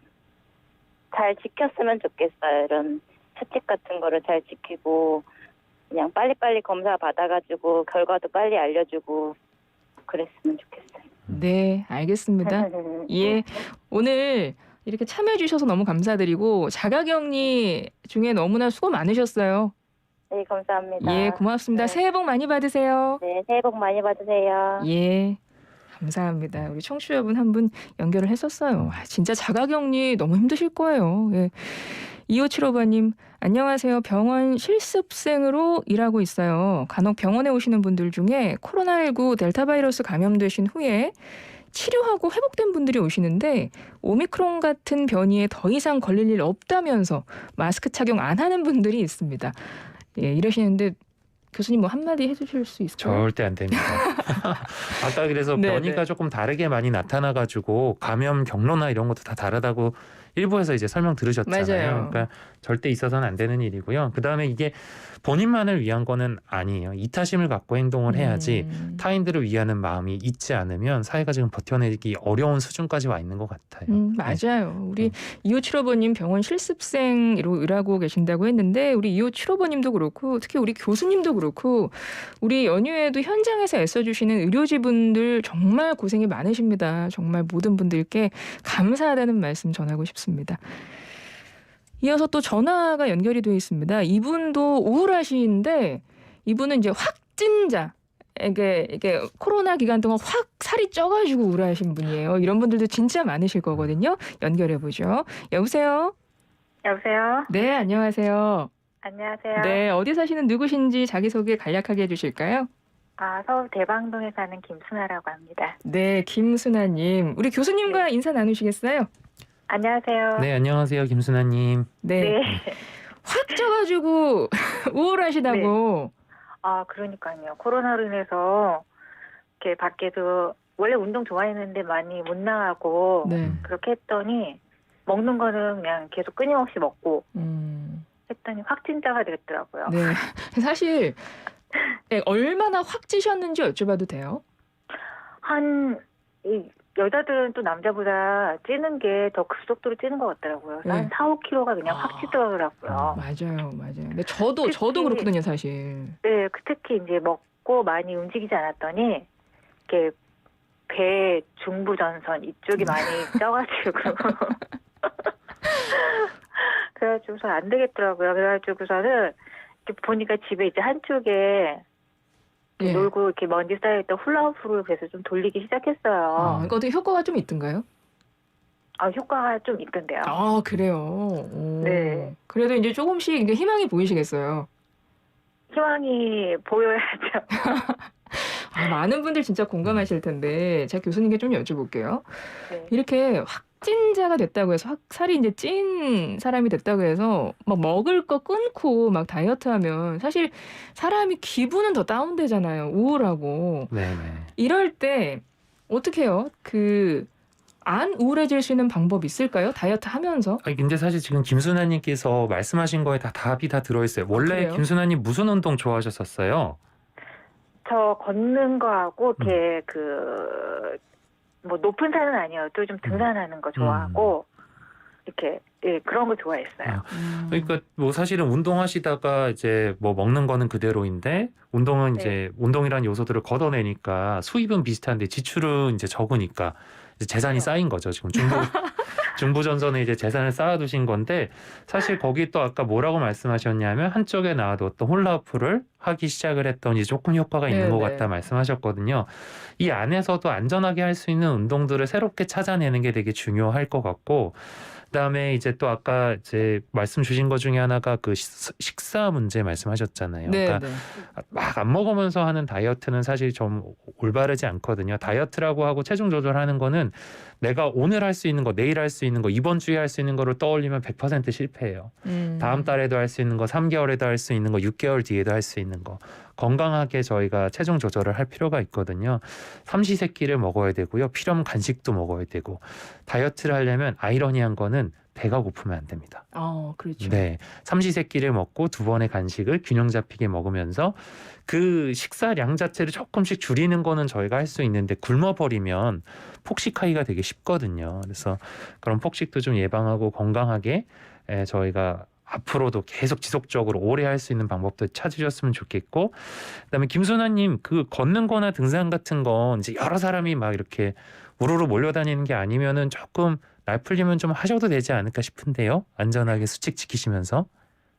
잘 지켰으면 좋겠어요. 이런 수칙 같은 거를 잘 지키고 그냥 빨리빨리 검사 받아가지고 결과도 빨리 알려주고 그랬으면 좋겠어요. 네, 알겠습니다. 예, 오늘 이렇게 참여해 주셔서 너무 감사드리고 자가격리 중에 너무나 수고 많으셨어요. 네, 감사합니다. 예, 고맙습니다. 네. 새해 복 많이 받으세요. 네, 새해 복 많이 받으세요. 예, 감사합니다. 우리 청취자분 한 분 연결을 했었어요. 진짜 자가격리 너무 힘드실 거예요. 예. 2575번님, 안녕하세요. 병원 실습생으로 일하고 있어요. 간혹 병원에 오시는 분들 중에 코로나19 델타 바이러스 감염되신 후에 치료하고 회복된 분들이 오시는데 오미크론 같은 변이에 더 이상 걸릴 일 없다면서 마스크 착용 안 하는 분들이 있습니다. 예, 이러시는데 교수님 뭐 한마디 해주실 수 있을까요? 절대 안 됩니다. 아까 그래서 네, 변이가 네. 조금 다르게 많이 나타나가지고 감염 경로나 이런 것도 다 다르다고 일부에서 이제 설명 들으셨잖아요. 맞아요. 그러니까 절대 있어서는 안 되는 일이고요. 그 다음에 이게 본인만을 위한 거는 아니에요. 이타심을 갖고 행동을 해야지 타인들을 위하는 마음이 있지 않으면 사회가 지금 버텨내기 어려운 수준까지 와 있는 것 같아요. 맞아요. 우리 2575번님 병원 실습생으로 일하고 계신다고 했는데 우리 2575번님도 그렇고 특히 우리 교수님도 그렇고 우리 연휴에도 현장에서 애써주시는 의료진분들 정말 고생이 많으십니다. 정말 모든 분들께 감사하다는 말씀 전하고 싶습니다. 이어서 또 전화가 연결이 되어 있습니다. 이분도 우울하신데 이분은 이제 확진자. 이게 코로나 기간 동안 확 살이 쪄가지고 우울하신 분이에요. 이런 분들도 진짜 많으실 거거든요. 연결해보죠. 여보세요? 여보세요? 네, 안녕하세요. 안녕하세요. 네, 어디 사시는 누구신지 자기소개 간략하게 해주실까요? 서울 대방동에 사는 김순아라고 합니다. 네, 김순아님. 우리 교수님과 인사 나누시겠어요? 안녕하세요. 네, 안녕하세요, 김순아님. 네. 확 쪄가지고 우울하시다고. 그러니까요. 코로나로 인해서 이렇게 밖에서 원래 운동 좋아했는데 많이 못 나가고 네. 그렇게 했더니 먹는 거는 그냥 계속 끊임없이 먹고 했더니 확진자가 됐더라고요. 네. 사실 얼마나 확 찌셨는지 여쭤봐도 돼요? 여자들은 또 남자보다 찌는 게 더 급속도로 찌는 것 같더라고요. 네. 한 4, 5kg가 그냥 확 찌더라고요. 맞아요. 근데 저도 특히- 그렇거든요, 사실. 네, 특히 이제 먹고 많이 움직이지 않았더니 이렇게 배 중부전선 이쪽이 많이 쪄가지고 그래가지고서 안 되겠더라고요. 그래가지고서는 이렇게 보니까 집에 이제 한쪽에 예. 놀고 이렇게 먼지 쌓여있던 훌라후프를 그래서 좀 돌리기 시작했어요. 그러니까 어떻게 효과가 좀 있던가요? 효과가 좀 있던데요. 그래요. 오. 네. 그래도 이제 조금씩 이제 희망이 보이시겠어요. 희망이 보여야죠. 많은 분들 진짜 공감하실 텐데 제가 교수님께 좀 여쭤볼게요. 네. 이렇게 확진자가 됐다고 해서 살이 이제 찐 사람이 됐다고 해서 막 먹을 거 끊고 막 다이어트하면 사실 사람이 기분은 더 다운되잖아요. 우울하고. 네네. 이럴 때 어떻게 해요? 안 우울해질 수 있는 방법 있을까요? 다이어트 하면서? 근데 사실 지금 김순아님께서 말씀하신 거에 다 답이 다 들어있어요. 원래 그래요? 김순아님 무슨 운동 좋아하셨었어요? 저 걷는 거하고 이렇게 뭐 높은 산은 아니어도 좀 등산하는 거 좋아하고 이렇게 그런 거 좋아했어요. 그러니까 뭐 사실은 운동하시다가 이제 뭐 먹는 거는 그대로인데 운동은 네. 이제 운동이라는 요소들을 걷어내니까 수입은 비슷한데 지출은 이제 적으니까 이제 재산이 쌓인 거죠. 지금 중부전선에 이제 재산을 쌓아두신 건데 사실 거기 또 아까 뭐라고 말씀하셨냐면 한쪽에 나와뒀던 홀라후프를 하기 시작을 했더니 조금 효과가 있는 것 네네. 같다 말씀하셨거든요. 이 안에서도 안전하게 할 수 있는 운동들을 새롭게 찾아내는 게 되게 중요할 것 같고 그다음에 이제 또 아까 이제 말씀 주신 것 중에 하나가 그 식사 문제 말씀하셨잖아요. 네, 그러니까 막 안 먹으면서 하는 다이어트는 사실 좀 올바르지 않거든요. 다이어트라고 하고 체중 조절하는 거는 내가 오늘 할 수 있는 거, 내일 할 수 있는 거, 이번 주에 할 수 있는 거를 떠올리면 100% 실패해요. 다음 달에도 할 수 있는 거, 3개월에도 할 수 있는 거, 6개월 뒤에도 할 수 있는 거. 건강하게 저희가 체중 조절을 할 필요가 있거든요. 삼시세끼를 먹어야 되고요. 필요하면 간식도 먹어야 되고. 다이어트를 하려면 아이러니한 거는 배가 고프면 안 됩니다. 그렇죠. 네, 삼시세끼를 먹고 두 번의 간식을 균형 잡히게 먹으면서 그 식사량 자체를 조금씩 줄이는 거는 저희가 할 수 있는데 굶어버리면 폭식하기가 되게 쉽거든요. 그래서 그런 폭식도 좀 예방하고 건강하게 저희가 앞으로도 계속 지속적으로 오래 할 수 있는 방법도 찾으셨으면 좋겠고 그다음에 김순아님 그 걷는 거나 등산 같은 건 이제 여러 사람이 막 이렇게 우르르 몰려다니는 게 아니면은 조금 날 풀리면 좀 하셔도 되지 않을까 싶은데요. 안전하게 수칙 지키시면서.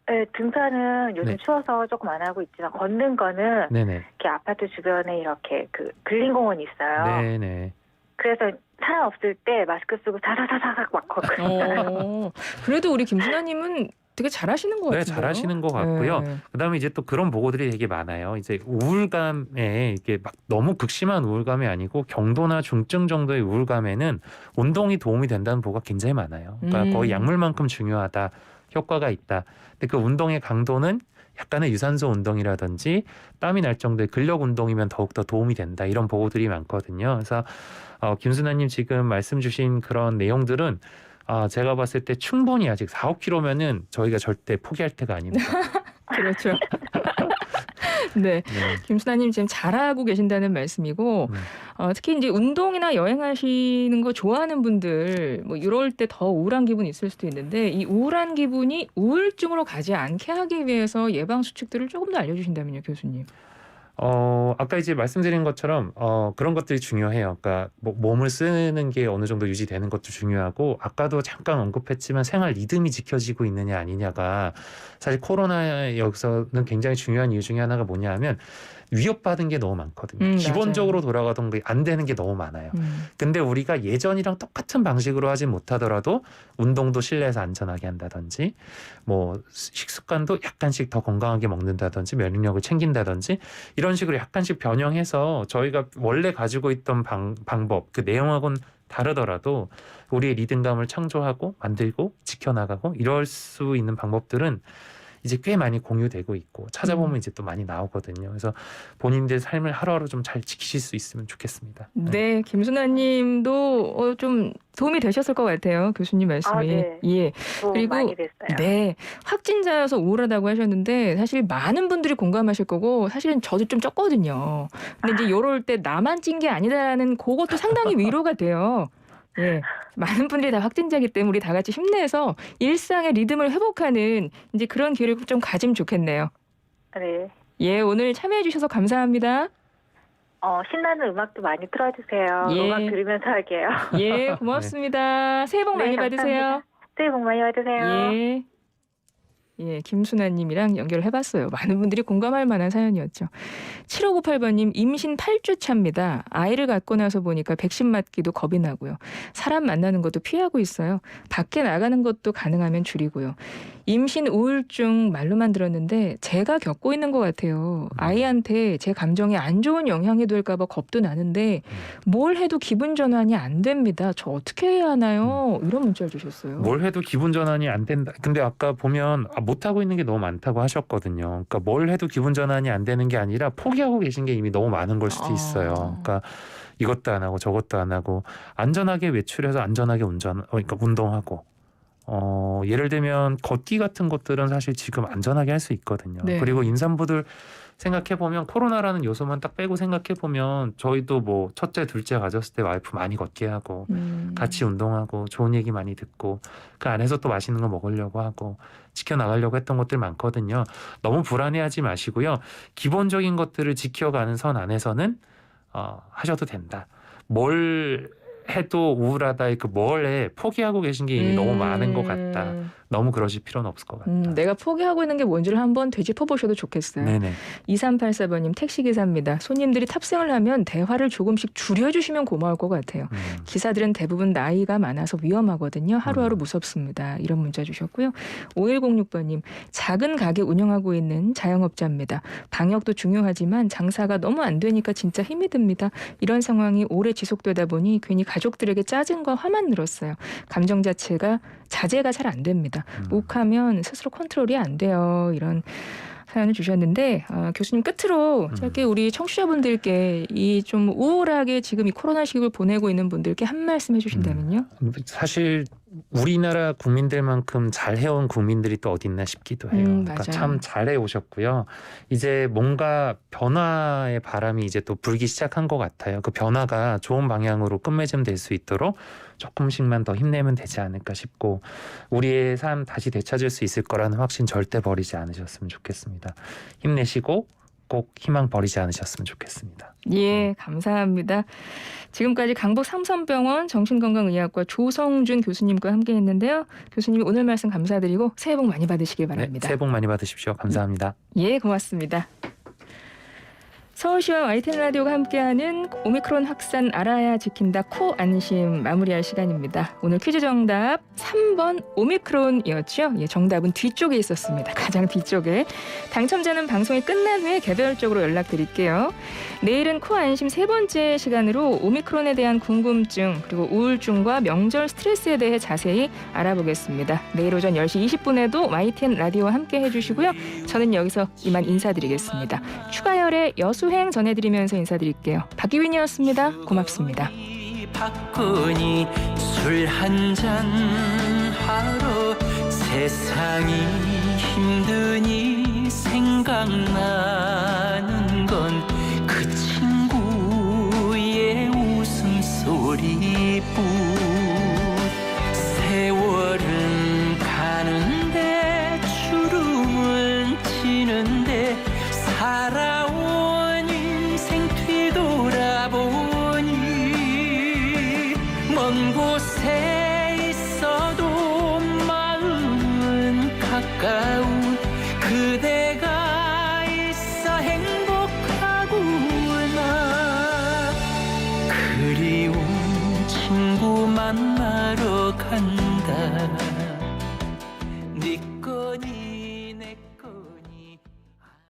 네, 등산은 요즘 네. 추워서 조금 안 하고 있지만 걷는 거는 네네. 이렇게 아파트 주변에 이렇게 그 근린공원이 있어요. 네네. 그래서 사람 없을 때 마스크 쓰고 사사사사삭 막 걷거든요. 그래도 우리 김순아님은 되게 잘하시는 것 네, 같아요. 잘하시는 것 같고요. 그다음에 이제 또 그런 보고들이 되게 많아요. 이제 우울감에 이게 막 너무 극심한 우울감이 아니고 경도나 중증 정도의 우울감에는 운동이 도움이 된다는 보고가 굉장히 많아요. 그러니까 거의 약물만큼 중요하다, 효과가 있다. 근데 그 운동의 강도는 약간의 유산소 운동이라든지 땀이 날 정도의 근력 운동이면 더욱더 도움이 된다. 이런 보고들이 많거든요. 그래서 김순아님 지금 말씀 주신 그런 내용들은 제가 봤을 때 충분히 아직 4, 5kg면은 저희가 절대 포기할 때가 아닙니다. 그렇죠. 네. 김순아님 지금 잘하고 계신다는 말씀이고 특히 이제 운동이나 여행하시는 거 좋아하는 분들 뭐 이럴 때 더 우울한 기분이 있을 수도 있는데 이 우울한 기분이 우울증으로 가지 않게 하기 위해서 예방 수칙들을 조금 더 알려주신다면요, 교수님. 아까 이제 말씀드린 것처럼 그런 것들이 중요해요. 그러니까 몸을 쓰는 게 어느 정도 유지되는 것도 중요하고 아까도 잠깐 언급했지만 생활 리듬이 지켜지고 있느냐 아니냐가 사실 코로나 여기서는 굉장히 중요한 이유 중에 하나가 뭐냐 하면 위협받은 게 너무 많거든요. 기본적으로 돌아가던 게 안 되는 게 너무 많아요. 근데 우리가 예전이랑 똑같은 방식으로 하진 못하더라도 운동도 실내에서 안전하게 한다든지 뭐 식습관도 약간씩 더 건강하게 먹는다든지 면역력을 챙긴다든지 이런 식으로 약간씩 변형해서 저희가 원래 가지고 있던 방법 그 내용하고는 다르더라도 우리의 리듬감을 창조하고 만들고 지켜나가고 이럴 수 있는 방법들은 이제 꽤 많이 공유되고 있고 찾아보면 이제 또 많이 나오거든요. 그래서 본인들 삶을 하루하루 좀 잘 지키실 수 있으면 좋겠습니다. 네, 김순아님도 좀 도움이 되셨을 것 같아요. 교수님 말씀이. 네. 예. 그리고 많이 됐어요. 네, 확진자여서 우울하다고 하셨는데 사실 많은 분들이 공감하실 거고 사실은 저도 좀 쪘거든요. 근데 이제 이럴 때 나만 찐 게 아니다라는 그것도 상당히 위로가 돼요. 예, 많은 분들이 다 확진자이기 때문에 우리 다 같이 힘내서 일상의 리듬을 회복하는 이제 그런 기회를 좀 가지면 좋겠네요. 네. 예, 오늘 참여해 주셔서 감사합니다. 신나는 음악도 많이 틀어주세요. 예. 음악 들으면서 할게요. 예, 고맙습니다. 새해 복 많이 네, 받으세요. 감사합니다. 새해 복 많이 받으세요. 예. 예, 김순아님이랑 연결을 해봤어요. 많은 분들이 공감할 만한 사연이었죠. 7598번님, 임신 8주 차입니다. 아이를 갖고 나서 보니까 백신 맞기도 겁이 나고요. 사람 만나는 것도 피하고 있어요. 밖에 나가는 것도 가능하면 줄이고요. 임신 우울증 말로만 들었는데 제가 겪고 있는 것 같아요. 아이한테 제 감정이 안 좋은 영향이 될까 봐 겁도 나는데 뭘 해도 기분 전환이 안 됩니다. 저 어떻게 해야 하나요? 이런 문자를 주셨어요. 뭘 해도 기분 전환이 안 된다. 근데 아까 보면 못하고 있는 게 너무 많다고 하셨거든요. 그러니까 뭘 해도 기분 전환이 안 되는 게 아니라 포기하고 계신 게 이미 너무 많은 걸 수도 있어요. 그러니까 이것도 안 하고 저것도 안 하고 안전하게 외출해서 안전하게 그러니까 운동하고 예를 들면 걷기 같은 것들은 사실 지금 안전하게 할 수 있거든요. 네. 그리고 임산부들 생각해보면 코로나라는 요소만 딱 빼고 생각해보면 저희도 뭐 첫째, 둘째 가졌을 때 와이프 많이 걷게 하고 같이 운동하고 좋은 얘기 많이 듣고 그 안에서 또 맛있는 거 먹으려고 하고 지켜나가려고 했던 것들 많거든요. 너무 불안해하지 마시고요. 기본적인 것들을 지켜가는 선 안에서는 하셔도 된다. 뭘 해도 우울하다의 그 뭘에 포기하고 계신 게 이미 너무 많은 것 같다. 너무 그러실 필요는 없을 것 같다. 내가 포기하고 있는 게 뭔지를 한번 되짚어보셔도 좋겠어요. 네네. 2384번님 택시기사입니다. 손님들이 탑승을 하면 대화를 조금씩 줄여주시면 고마울 것 같아요. 기사들은 대부분 나이가 많아서 위험하거든요. 하루하루 무섭습니다. 이런 문자 주셨고요. 5106번님 작은 가게 운영하고 있는 자영업자입니다. 방역도 중요하지만 장사가 너무 안 되니까 진짜 힘이 듭니다. 이런 상황이 오래 지속되다 보니 괜히 가족들에게 짜증과 화만 늘었어요. 감정 자체가 자제가 잘 안 됩니다. 욱하면 스스로 컨트롤이 안 돼요. 이런 사연을 주셨는데 교수님 끝으로 짧게 우리 청취자분들께 이 좀 우울하게 지금 이 코로나 시국을 보내고 있는 분들께 한 말씀 해주신다면요. 사실 우리나라 국민들만큼 잘해온 국민들이 또 어디 있나 싶기도 해요. 그러니까 맞아요. 참 잘해오셨고요. 이제 뭔가 변화의 바람이 이제 또 불기 시작한 것 같아요. 그 변화가 좋은 방향으로 끝맺음 될 수 있도록 조금씩만 더 힘내면 되지 않을까 싶고 우리의 삶 다시 되찾을 수 있을 거라는 확신 절대 버리지 않으셨으면 좋겠습니다. 힘내시고 꼭 희망 버리지 않으셨으면 좋겠습니다. 예, 감사합니다. 지금까지 강북 삼성병원 정신건강의학과 조성준 교수님과 함께했는데요. 교수님 오늘 말씀 감사드리고 새해 복 많이 받으시길 바랍니다. 네, 새해 복 많이 받으십시오. 감사합니다. 예, 고맙습니다. 서울시와 YTN 라디오가 함께하는 오미크론 확산 알아야 지킨다 코 안심 마무리할 시간입니다. 오늘 퀴즈 정답 3번 오미크론이었죠. 예, 정답은 뒤쪽에 있었습니다. 가장 뒤쪽에. 당첨자는 방송이 끝난 후에 개별적으로 연락드릴게요. 내일은 코 안심 세 번째 시간으로 오미크론에 대한 궁금증 그리고 우울증과 명절 스트레스에 대해 자세히 알아보겠습니다. 내일 오전 10시 20분에도 YTN 라디오와 함께 해주시고요. 저는 여기서 이만 인사드리겠습니다. 추가열의 여수행 전해드리면서 인사드릴게요. 박기윈이었습니다. 고맙습니다. 바꾸니 술 한잔 하러 세상이 힘드니 생각나는 건 그 친구의 웃음소리뿐. 세월은 가는데 주름은 지는데 살아온 인생 뒤돌아보니 먼 곳에 있어도 마음은 가까운 그대가 있어 행복하구나. 그리운 친구 만나러 간다.